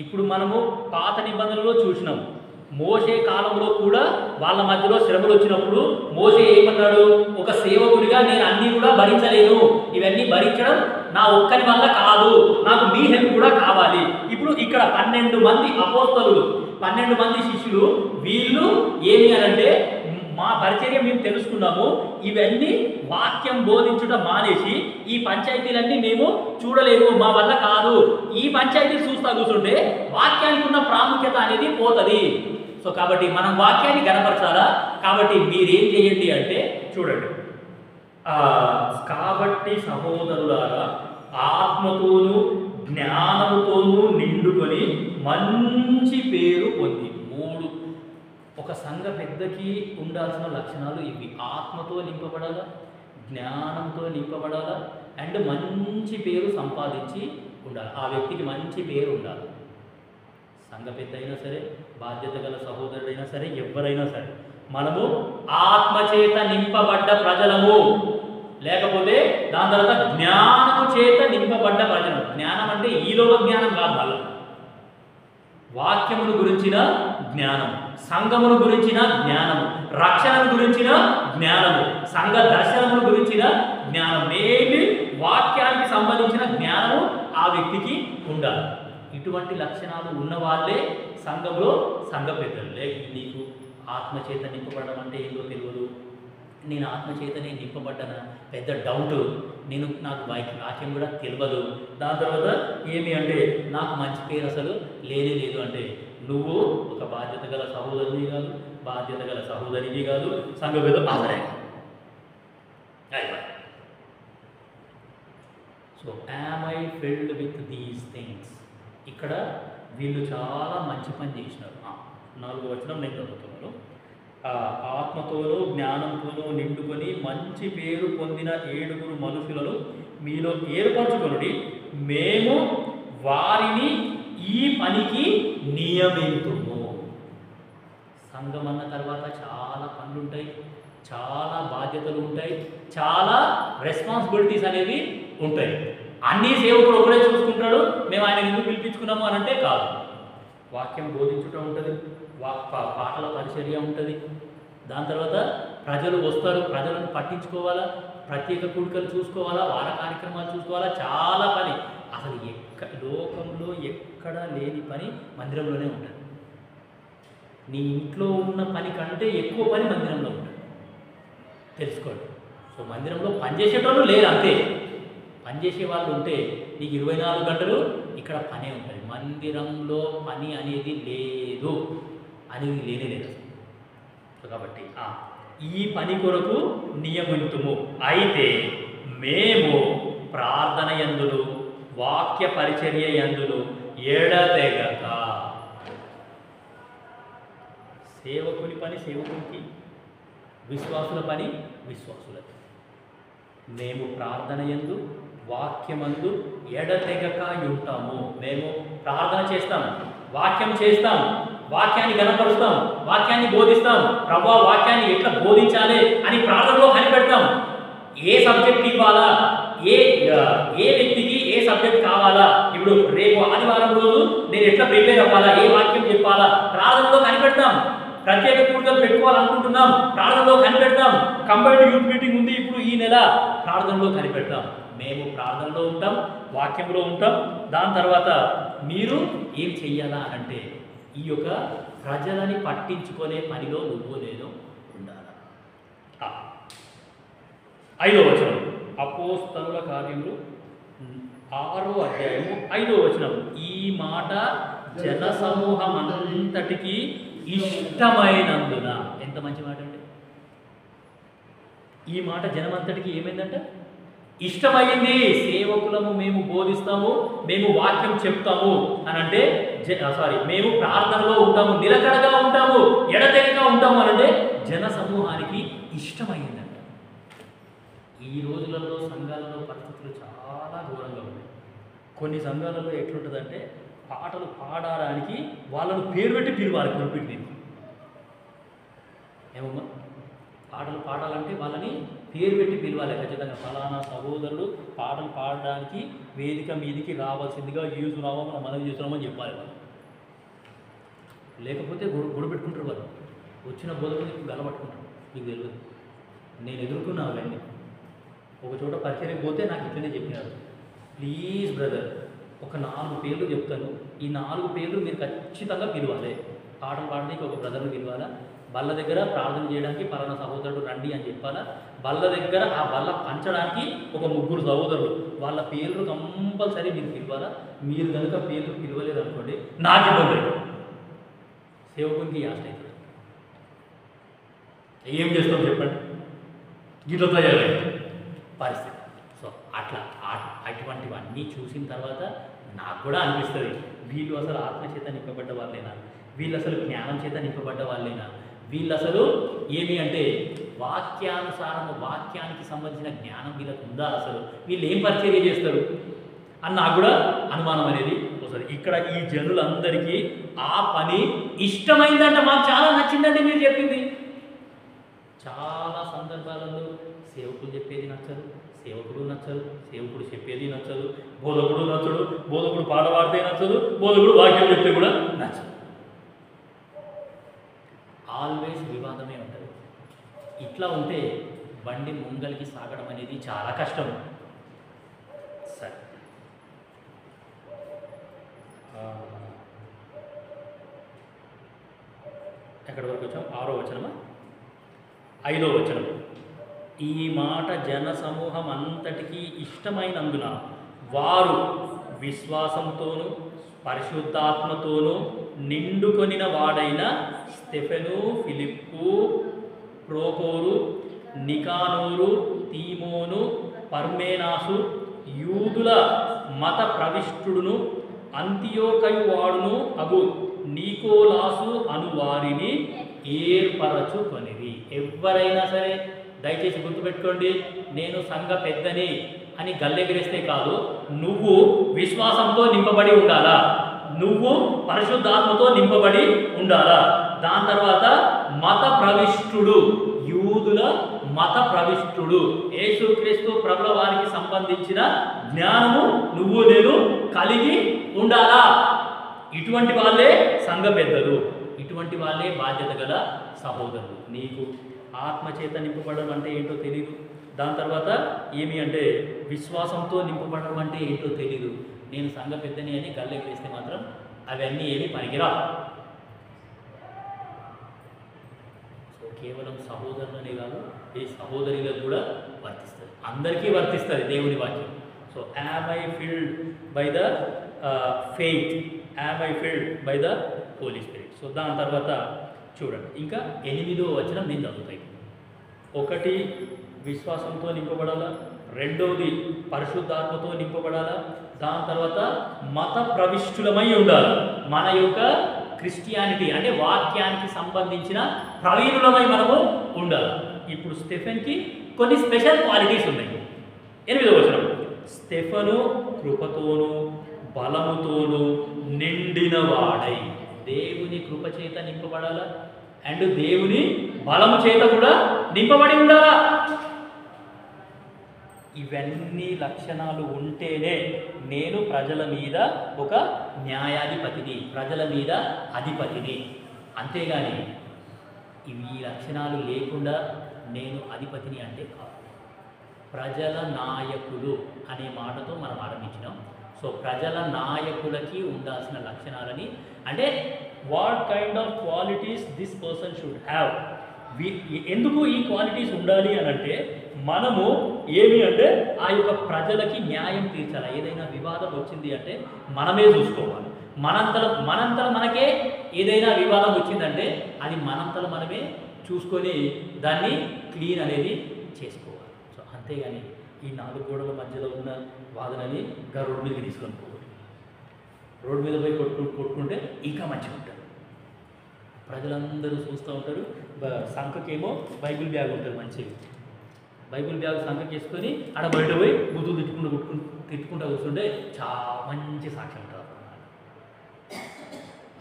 ఇప్పుడు మనము పాత నిబంధనలో చూసినాం. మోషే కాలంలో కూడా వాళ్ళ మధ్యలో శ్రమలు వచ్చినప్పుడు మోషే ఏమన్నాడు? ఒక సేవకుడిగా నేను అన్నీ కూడా భరించలేను, ఇవన్నీ భరించడం నా ఒక్కరి వల్ల కాదు, నాకు మీ హెల్ప్ కూడా కావాలి. ఇప్పుడు ఇక్కడ 12 మంది అపోస్తలులు, 12 మంది శిష్యులు, వీళ్ళు ఏమి అనంటే మా పరిచర్య మేము తెలుసుకున్నాము, ఇవన్నీ వాక్యం బోధించుట మానేసి ఈ పంచాయతీలన్నీ మేము చూడలేము, మా వల్ల కాదు, ఈ పంచాయతీలు చూస్తా కూర్చుంటే వాక్యానికి ఉన్న ప్రాముఖ్యత అనేది పోతుంది. సో కాబట్టి మనం వాక్యాన్ని గణపరచాలా? కాబట్టి మీరేం చేయండి అంటే చూడండి. కాబట్టి సహోదరులారా ఆత్మతోనూ జ్ఞానముతోనూ నిండుకొని మంచి పేరు పొంది. 3 ఒక సంఘ పెద్దకి ఉండాల్సిన లక్షణాలు ఇవి. ఆత్మతో నింపబడాలా, జ్ఞానంతో నింపబడాలా, అండ్ మంచి పేరు సంపాదించి ఉండాలి. ఆ వ్యక్తికి మంచి పేరు ఉండాలి. సంఘ పెద్ద అయినా సరే, బాధ్యత గల సహోదరుడైనా సరే, ఎవరైనా సరే మనము ఆత్మచేత నింపబడ్డ ప్రజలము, లేకపోతే దాని తర్వాత జ్ఞానము చేత నింపబడ్డ ప్రజలు. జ్ఞానం అంటే ఈలోక జ్ఞానం కాదు, మళ్ళీ వాక్యమును గురించిన జ్ఞానం, సంఘమును గురించిన జ్ఞానము, రక్షణను గురించిన జ్ఞానము, సంఘ దర్శనమును గురించిన జ్ఞానం, నేటి వాక్యానికి సంబంధించిన జ్ఞానము ఆ వ్యక్తికి ఉండాలి. ఇటువంటి లక్షణాలు ఉన్న వాళ్ళే సంఘంలో సంఘ పెద్దలు. నీకు ఆత్మచేత నింపబడడం అంటే ఏంటో తెలియదు, నేను ఆత్మచేతనే నింపబడ్డానా, పెద్ద డౌట్, నాకు వాక్యం కూడా తెలియదు, దాని తర్వాత ఏమి అంటే నాకు మంచి పేరు అసలు లేనే లేదు అంటే నువ్వు ఒక బాధ్యత గల సహోదరుని కాదు, బాధ్యత గల సహోదరిని కాదు, సంఘ పెద్ద ఆదరే. So am I filled with these things. ఇక్కడ వీళ్ళు చాలా మంచి పని చేసినారు. 4వ వచనం నేను చదువుతున్నాను. ఆత్మతోనూ జ్ఞానంతోనూ నిండుకొని మంచి పేరు పొందిన 7 మనుషులను మీలో ఏర్పరచుకొనుడి, మేము వారిని ఈ పనికి నియమింతుము. సంఘం అన్న తర్వాత చాలా పనులు ఉంటాయి, చాలా బాధ్యతలు ఉంటాయి, చాలా రెస్పాన్సిబిలిటీస్ అనేవి ఉంటాయి. అన్ని సేవకుడు ఒకడే చూసుకుంటాడు, మేము ఆయన ఎందుకు పిలిపించుకున్నాము అని అంటే కాదు. వాక్యం బోధించుట ఉంటుంది, పాటల పరిచర్య ఉంటుంది. దాని తర్వాత ప్రజలు వస్తారు, ప్రజలను పట్టించుకోవాలా, ప్రత్యేక కూడికలు చూసుకోవాలా, వార కార్యక్రమాలు చూసుకోవాలా, చాలా పని. అసలు లోకంలో ఎక్కడ లేని పని మందిరంలోనే ఉంటుంది. నీ ఇంట్లో ఉన్న పని కంటే ఎక్కువ పని మందిరంలో ఉంటుంది, తెలుసుకోండి. సో మందిరంలో పనిచేసేటోళ్ళు లేరు, అంతే. పనిచేసే వాళ్ళు ఉంటే నీకు 24 గంటలు ఇక్కడ పనే ఉంటుంది. మందిరంలో పని అనేది లేదు, అనేది లేనే లేదు. సో కాబట్టి ఈ పని కొరకు నియమితుము. అయితే మేము ప్రార్థన యందును వాక్య పరిచర్య యందును ఎడతెగక. సేవకుని పని సేవకునికి, విశ్వాసుల పని విశ్వాసులకి. మేము ప్రార్థన యందు వాక్యమందు ఎడతెగక ఉంటాము. మేము ప్రార్థన చేస్తాం, వాక్యం చేస్తాం, వాక్యాన్ని గణపరుస్తాం, వాక్యాన్ని బోధిస్తాం. ప్రభువా వాక్యాన్ని ఎట్లా బోధించాలి అని ప్రార్థనలో కనిపెడతాం. ఏ సబ్జెక్ట్ ఇవ్వాలా, ఏ వ్యక్తికి ఏ సబ్జెక్ట్ కావాలా, ఇప్పుడు రేపు ఆదివారం రోజు నేను ఎట్లా ప్రిపేర్ అవ్వాలా, ఏ వాక్యం చెప్పాలా, ప్రార్థనలో కనిపెడతాం. ప్రత్యేక కూడికలు పెట్టుకోవాలనుకుంటున్నాం, ప్రార్థనలో కనిపెడతాం. కంబైన్డ్ యూత్ మీటింగ్ ఉంది ఇప్పుడు ఈ నెల, ప్రార్థనలో కనిపెడతాం. మేము ప్రార్థనలో ఉంటాం, వాక్యంలో ఉంటాం. దాని తర్వాత మీరు ఏం చెయ్యాలా అంటే ఈ యొక్క ప్రజలని పట్టించుకునే పనిలో నువ్వు నేను ఉండాలి. 5వ వచనం అపోస్తలుల కార్యములు 6వ అధ్యాయము 5వ వచనం. ఈ మాట జన సమూహం అంతటికి ఇష్టమైనందున. ఎంత మంచి మాట అండి! ఈ మాట జనమంతటికి ఏమైందంట? ఇష్టమైంది. సేవకులము మేము బోధిస్తాము, మేము వాక్యం చెప్తాము అని అంటే మేము ప్రార్థనలో ఉంటాము, నిలకడగా ఉంటాము, ఎడతెగగా ఉంటాము అని అంటే జన సమూహానికి ఇష్టమైందంట. ఈ రోజులలో సంఘాలలో పరిస్థితులు చాలా ఘోరంగా ఉన్నాయి. కొన్ని సంఘాలలో ఎట్లుంటుందంటే పాటలు పాడడానికి వాళ్ళను పేరు పెట్టి పిలవాలి కొనిపెట్టి. ఏమమ్మా, పాటలు పాడాలంటే వాళ్ళని పేరు పెట్టి పిలవాలి ఖచ్చితంగా. ఫలానా సహోదరుడు పాటలు పాడడానికి వేదిక మీదికి రావాల్సిందిగా యూజున్నామో మనం మనవి చేస్తున్నామని చెప్పాలి వాళ్ళు. లేకపోతే గొడవ పెట్టుకుంటారు వాళ్ళు. వచ్చిన బోధకులు గలబట్టుకుంటారు. మీకు తెలియదు, నేను ఎదుర్కొన్నా అవన్నీ. ఒక చోట పరిచయం పోతే నాకు ఇట్లనే చెప్పినారు, ప్లీజ్ బ్రదర్ ఒక 4 పేర్లు చెప్తాను, ఈ 4 పేర్లు మీరు ఖచ్చితంగా పిలవాలి. పాటలు పాడడానికి ఒక బ్రదర్ని పిలవాలా, బల్ల దగ్గర ప్రార్థన చేయడానికి పలానా సహోదరుడు రండి అని చెప్పాలా, బల్ల దగ్గర ఆ బల్ల పంచడానికి ఒక 3 సహోదరులు, వాళ్ళ పేర్లు కంపల్సరీ మీరు పిలవాలా. మీరు కనుక పేర్లు పిలవలేదు అనుకోండి నాకు ఇబ్బంది అవుతుంది, సేవకునికి యాస్ట్ అవుతుంది. ఏం చేస్తాం చెప్పండి, గిట్ల తయారైంది పరిస్థితి. సో అట్లా అటువంటివన్నీ చూసిన తర్వాత నాకు కూడా అనిపిస్తుంది, వీళ్ళు అసలు ఆత్మచేత నింపబడ్డ వాళ్ళేనా, వీళ్ళు అసలు జ్ఞానం చేత నింపబడ్డ వాళ్ళేనా, వీళ్ళు అసలు ఏమి అంటే వాక్యానుసారము వాక్యానికి సంబంధించిన జ్ఞానం వీళ్ళకు ఉందా, అసలు వీళ్ళు ఏం పరిచర్య చేస్తారు అని నాకు కూడా అనుమానం అనేది వస్తుంది. ఇక్కడ ఈ జనులందరికీ ఆ పని ఇష్టమైందంట. మాకు చాలా నచ్చిందంటే మీరు చెప్పింది. చాలా సందర్భాలలో సేవకులు చెప్పేది నచ్చదు, సేవకుడు నచ్చదు, సేవకుడు చెప్పేది నచ్చదు, బోధకుడు నచ్చడు, బోధకుడు పాట పాడితే నచ్చదు, బోధకుడు వాక్యం చెప్తే కూడా నచ్చదు. ఆల్వేస్ వివాదమే ఉంటుంది. ఇట్లా ఉంటే బండి ముంగలికి సాగడం అనేది చాలా కష్టం. సరే, ఎక్కడి వరకు వచ్చాం? 6వ వచనమా? 5వ వచనం. ఈ మాట జన సమూహం అంతటికీ ఇష్టమైనందున వారు విశ్వాసంతోనూ పరిశుద్ధాత్మతోనూ నిండుకొనిన వాడైన స్టెఫెను, ఫిలిప్పు, ప్రోకోరు, నికానోరు, తీమోను, పర్మేనాసు, యూదుల మత ప్రవిష్టుడును అంతియోకయు వాడును అగు నీకోలాసు అను వారిని ఏర్పరచుకొనిది. ఎవరైనా సరే దయచేసి గుర్తుపెట్టుకోండి, నేను సంఘ పెద్దని అని గల్లెగిరేస్తే కాదు, నువ్వు విశ్వాసంతో నింపబడి ఉండాలా, నువ్వు పరిశుద్ధాత్మతో నింపబడి ఉండాలా. దాని తర్వాత మత ప్రవిష్టుడు, యూదుల మత ప్రవిష్టుడు, యేసుక్రీస్తు ప్రభుల వారికి సంబంధించిన జ్ఞానము నువ్వు నేను కలిగి ఉండాలా. ఇటువంటి వాళ్ళే సంఘ పెద్దలు, ఇటువంటి వాళ్ళే బాధ్యత గల సహోదరులు. నీకు ఆత్మచేత నింపబడడం అంటే ఏంటో తెలియదు, దాని తర్వాత ఏమి అంటే విశ్వాసంతో నింపబడడం అంటే ఏంటో తెలియదు. నేను సంఘ పెద్దని అని గల్లెకి వేస్తే మాత్రం అవన్నీ ఏమి పనికిరా. సో కేవలం సహోదరులనే కాదు, ఈ సహోదరులకు కూడా వర్తిస్తుంది, అందరికీ వర్తిస్తుంది దేవుని వాక్యం. So am I filled by the faith, am I filled by the Holy Spirit. So దాని తర్వాత చూడండి, ఇంకా 8వ వచనం నేను చదువుతాయి. 1 విశ్వాసంతో నింపబడాలా, 2 పరిశుద్ధాత్మతో నింపబడాలా, దాని తర్వాత మత ప్రవిష్టులమై ఉండాలి. మన యొక్క క్రిస్టియానిటీ అంటే వాక్యానికి సంబంధించిన ప్రవీణులమై మనము ఉండాలి. ఇప్పుడు స్టెఫెన్కి కొన్ని స్పెషల్ క్వాలిటీస్ ఉన్నాయి. 8వ వచనం, స్టెఫను కృపతోనూ బలముతోనూ నిండినవాడై, దేవుని కృప చేత నింపబడాలా అండ్ దేవుని బలము చేత కూడా నింపబడి ఉండాలా. ఇవన్నీ లక్షణాలు ఉంటేనే నేను ప్రజల మీద ఒక న్యాయాధిపతిని, ప్రజల మీద అధిపతిని. అంతేగాని ఈ లక్షణాలు లేకుండా నేను అధిపతిని అంటే కాదు. ప్రజల నాయకులు అనే మాటతో మనం ఆరంభించినాం. సో ప్రజల నాయకులకి ఉండాల్సిన లక్షణాలని, అంటే what kind of qualities this person should have. ఎందుకు ఈ క్వాలిటీస్ ఉండాలి అని అంటే, మనము ఏమి అంటే ఆ యొక్క ప్రజలకి న్యాయం తీర్చాలి. ఏదైనా వివాదం వచ్చింది అంటే మనమే చూసుకోవాలి. మనంతల మనకే ఏదైనా వివాదం వచ్చిందంటే అది మనంతల మనమే చూసుకొని దాన్ని క్లీన్ అనేది చేసుకోవాలి. సో అంతేగాని ఈ 4 గోడల మధ్యలో ఉన్న వాదనని రోడ్డు మీదకి తీసుకొని పోవాలి. రోడ్డు మీద పోయి కొట్టుకుంటే ఇంకా మంచిగా ఉంటుంది. ప్రజలందరూ చూస్తూ ఉంటారు. సంఖకేమో బైబిల్ బ్యాగ్ ఉంటుంది, మంచిగా బైబిల్ బ్యాగ్ సంఖకి వేసుకొని ఆడ బయట పోయి బుద్ధులు తిట్టుకుంటూ కూర్చుంటే చాలా మంచి సాక్ష్యం ఉంటుంది.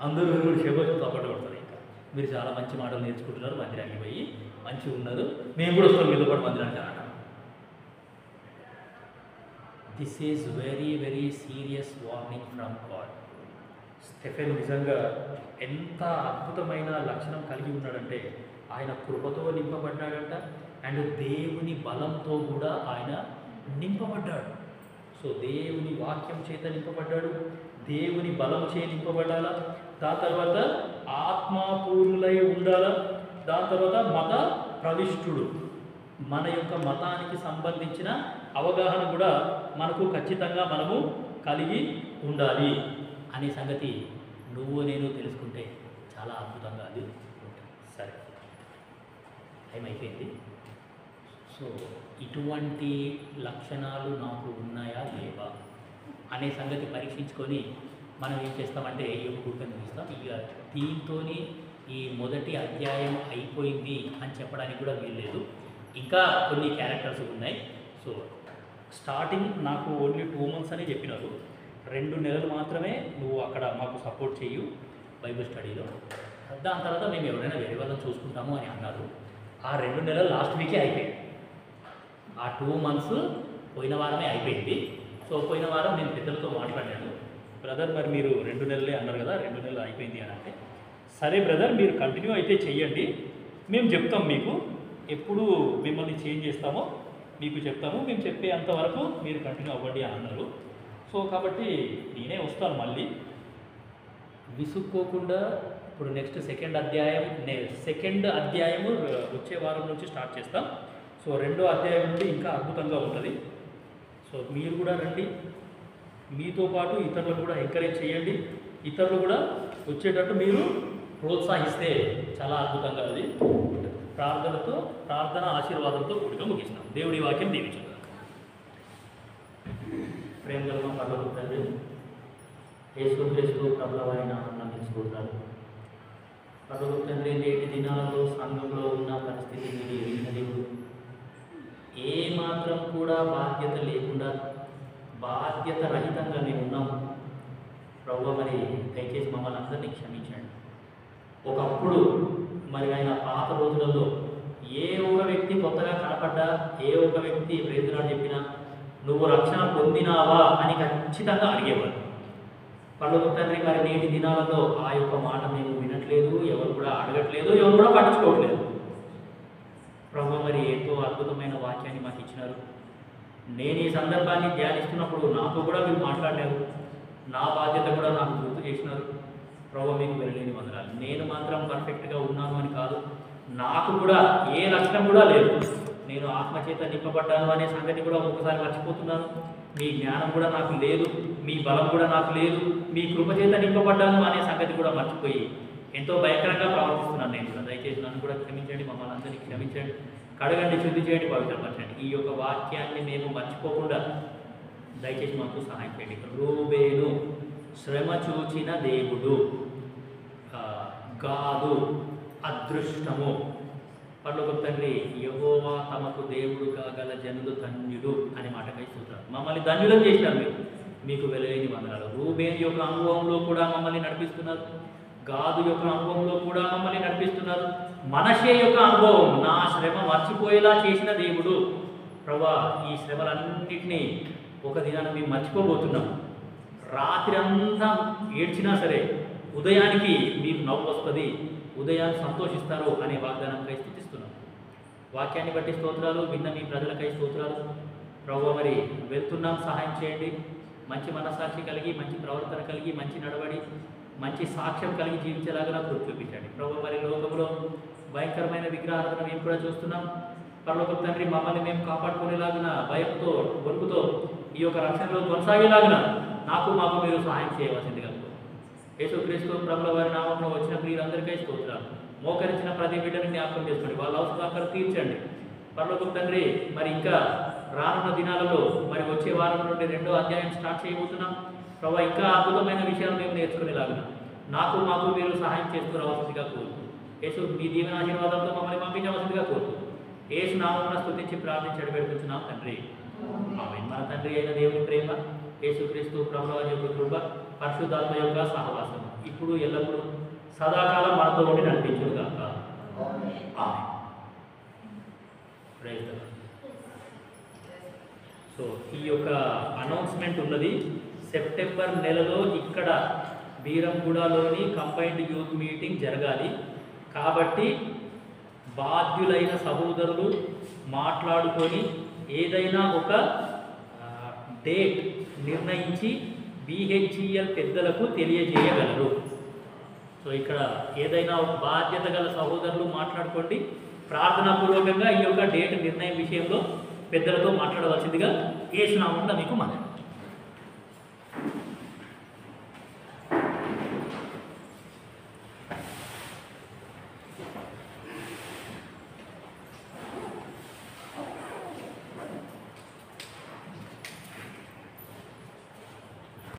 అందరూ శేబోజు తప్పట కొడతారు. ఇంకా మీరు చాలా మంచి మాటలు నేర్చుకుంటున్నారు, మందిరానికి పోయి మంచిగా ఉన్నారు, మేము కూడా వస్తాం మీతో పాటు మందిరానికి అన్నమాట. This is very very serious warning from God. Stephen నిజంగా ఎంత అద్భుతమైన లక్షణం కలిగి ఉన్నాడంటే, ఆయన కృపతో నింపబడ్డాడంట అండ్ దేవుని బలంతో కూడా ఆయన నింపబడ్డాడు. సో దేవుని వాక్యం చేత నింపబడ్డాడు, దేవుని బలం చే నింపబడాలా, దాని తర్వాత ఆత్మపూర్ణులై ఉండాలా, దాని తర్వాత మత ప్రవిష్టుడు, మన యొక్క మతానికి సంబంధించిన అవగాహన కూడా మనకు ఖచ్చితంగా మనము కలిగి ఉండాలి అనే సంగతి నువ్వు నేను తెలుసుకుంటే చాలా అద్భుతంగా అది ఉంటుంది. సరే, టైం అయిపోయింది. సో ఇటువంటి లక్షణాలు నాకు ఉన్నాయా లేవా అనే సంగతి పరీక్షించుకొని మనం ఏం చేస్తామంటే ఈ యొక్క గుర్తుని తీస్తాం. ఇక దీంతో ఈ మొదటి అధ్యాయం అయిపోయింది అని చెప్పడానికి కూడా వీల్లేదు, ఇంకా కొన్ని క్యారెక్టర్స్ ఉన్నాయి. సో స్టార్టింగ్ నాకు ఓన్లీ 2 months అని చెప్పినారు. 2 నెలలు మాత్రమే నువ్వు అక్కడ మాకు సపోర్ట్ చేయు బైబిల్ స్టడీలో, దాని తర్వాత మేము ఎవరైనా వేరే వాళ్ళని చూసుకుంటాము అని అన్నారు. ఆ 2 నెలలు లాస్ట్ వీకే అయిపోయింది. ఆ 2 months పోయిన వారమే అయిపోయింది. సో పోయిన వారం నేను పెద్దలతో మాట్లాడాను. బ్రదర్ మరి మీరు 2 నెలలే అన్నారు కదా, 2 నెలలు అయిపోయింది అని అంటే, సరే బ్రదర్ మీరు కంటిన్యూ అయితే చెయ్యండి, మేము చెప్తాం మీకు ఎప్పుడు మిమ్మల్ని చేంజ్ చేస్తామో మీకు చెప్తాము, మేము చెప్పే అంతవరకు మీరు కంటిన్యూ అవ్వండి అని అన్నారు. సో కాబట్టి నేనే వస్తాను మళ్ళీ విసుక్కోకుండా. ఇప్పుడు నెక్స్ట్ సెకండ్ అధ్యాయము వచ్చే వారం నుంచి స్టార్ట్ చేస్తాం. సో 2వ అధ్యాయం నుండి ఇంకా అద్భుతంగా ఉంటుంది. సో మీరు కూడా రండి, మీతో పాటు ఇతరులను కూడా ఎంకరేజ్ చేయండి, ఇతరులు కూడా వచ్చేటట్టు మీరు ప్రోత్సహిస్తే చాలా అద్భుతంగా అది ప్రార్థన ఆశీర్వాదంతో కూడిగా ముగిస్తాం. దేవుడి వాక్యం దీవించుగా. ప్రేమ గల పరలోక తండ్రి, యేసుక్రీస్తు ప్రభుల వారి నామమున మీకు స్తోత్రాలు. పరలోక తండ్రి, నేటి దినాలలో సంఘంలో ఉన్న పరిస్థితి మీరు ఎరిగిన దేవుడు. ఏ మాత్రం కూడా బాధ్యత లేకుండా బాధ్యత రహితంగా మేము ఉన్నాము ప్రభువా. మరి దయచేసి మమ్మల్ని అందరినీ క్షమించండి. ఒకప్పుడు మరి ఆయన పాత రోజులలో ఏ ఒక వ్యక్తి కొత్తగా కనపడ్డా, ఏ ఒక వ్యక్తి ప్రేతురాడు చెప్పినా నువ్వు రక్షణ పొందినావా అని ఖచ్చితంగా అడిగేవాడు. పర్లోక తండ్రి మరి నేటి దినాలలో ఆ యొక్క మాట మేము వినట్లేదు, ఎవరు కూడా అడగట్లేదు, ఎవరు కూడా పట్టించుకోవట్లేదు. ప్రభు మరి ఎంతో అద్భుతమైన వాక్యాన్ని మాకు ఇచ్చినారు. నేను ఈ సందర్భాన్ని ధ్యానిస్తున్నప్పుడు నాతో కూడా మీరు మాట్లాడారు, నా బాధ్యత కూడా నాకు గుర్తు చేసినారు. ప్రభు మీకు వెళ్ళలేని వందనాలు. నేను మాత్రం పర్ఫెక్ట్గా ఉన్నాను అని కాదు, నాకు కూడా ఏ లక్షణం కూడా లేదు. నేను ఆత్మచేత నింపబడ్డాను అనే సంగతి కూడా ఒకసారి మర్చిపోతున్నాను. మీ జ్ఞానం కూడా నాకు లేదు, మీ బలం కూడా నాకు లేదు, మీ కృపచేత నింపబడ్డాను అనే సంగతి కూడా మర్చిపోయి ఎంతో భయంకరంగా ప్రవర్తిస్తున్నాను నేను కూడా. దయచేసి నన్ను కూడా క్షమించండి, మమ్మల్ని అందరినీ క్షమించండి, కడగండి, శుద్ధి చేయండి, పవిత్రపరచండి. ఈ యొక్క వాక్యాన్ని మేము మర్చిపోకుండా దయచేసి మాకు సహాయం చేయండి. రూబేను శ్రమ చూచిన దేవుడు, గాదు అదృష్టము. పర్లోక తండ్రి యెహోవా తమకు దేవుడుగా గల జనులు ధన్యుడు అనే మాటకై చూస్తారు. మమ్మల్ని ధన్యులను చేసినారు మీరు, మీకు వెలలేని వందనాలు. రూబేన్ యొక్క అనుభవంలో కూడా మమ్మల్ని నడిపిస్తున్నారు, గాదు యొక్క అనుభవంలో కూడా మమ్మల్ని నడిపిస్తున్నారు. మనషే యొక్క అనుభవం నా శ్రమ మర్చిపోయేలా చేసిన దేవుడు. ప్రభా, ఈ శ్రమలన్నింటినీ ఒక దినాన్ని మేము మర్చిపోబోతున్నాం. రాత్రి అంతా ఏడ్చినా సరే ఉదయానికి మీకు నవ్వు వస్తుంది, ఉదయాన్ని సంతోషిస్తారు అనే వాగ్దానంకై స్తుతిస్తున్నాం. వాక్యాన్ని బట్టి స్తోత్రాలు, విన్న మీ ప్రజలకై స్తోత్రాలు. ప్రభు మరి వెళ్తున్నాం, సహాయం చేయండి. మంచి మనస్సాక్షి కలిగి, మంచి ప్రవర్తన కలిగి, మంచి నడవడి, మంచి సాక్ష్యం కలిగి జీవించేలాగా నాకు కృప చూపించండి. ప్రభు మరి లోకంలో భయంకరమైన విగ్రహాలను మేము కూడా చూస్తున్నాం. పరలోక తండ్రి మమ్మల్ని మేము కాపాడుకునేలాగిన భయంతో, వణుకుతో ఈ యొక్క రక్షణలో కొనసాగేలాగిన మాకు మీరు సహాయం చేయవలసిందిగా యేసుక్రీస్తు ప్రభుల వారి నామంలో వచ్చిన ప్రియులందరికీ స్తోత్రాలు. మోకరించిన ప్రతి బిడ్డని జ్ఞాపకం చేసుకోండి, వాళ్ళ అవసరాలు తీర్చండి. పరలోక తండ్రి మరి ఇంకా రానున్న దినాలలో మరి వచ్చే వారం నుండి 2వ అధ్యాయం స్టార్ట్ చేయబోతున్నాం. ప్రభావ ఇంకా అద్భుతమైన విషయాలు మేము నేర్చుకునేలాగిన మాకు మీరు సహాయం చేస్తూ రావాల్సిందిగా కోరుతూ, యేసు మీ దీవెన ఆశీర్వాదంతో మమ్మల్ని పంపించవలసిందిగా కోరుతూ యేసు నామమున స్తుతించి ప్రార్థించి అడిపెడుతున్నాం తండ్రి, ఆమేన్. మన తండ్రి అయిన దేవుని ప్రేమ, యేసుక్రీస్తు ప్రభుల వారి యొక్క కృప, పరిశుద్ధాత్మ యొక్క సహవాసం ఇప్పుడు ఎల్లప్పుడూ సదాకాలం మనతో ఉండి నడిపించుగాక. Amen. Praise the Lord. So ఈ యొక్క అనౌన్స్మెంట్ ఉన్నది సెప్టెంబర్ నెలలో ఇక్కడ బీరంగూడలోని కంబైన్డ్ యూత్ మీటింగ్ జరగాలి. కాబట్టి బాధ్యులైన సహోదరులు మాట్లాడుకొని ఏదైనా ఒక డేట్ నిర్ణయించి BHEL పెద్దలకు తెలియజేయగలరు. సో ఇక్కడ ఏదైనా ఒక బాధ్యత గల సహోదరులు మాట్లాడుకోండి, ప్రార్థనాపూర్వకంగా ఈ యొక్క డేట్ నిర్ణయం విషయంలో పెద్దలతో మాట్లాడవలసిందిగా యేసు నామమున మీకు మనవి.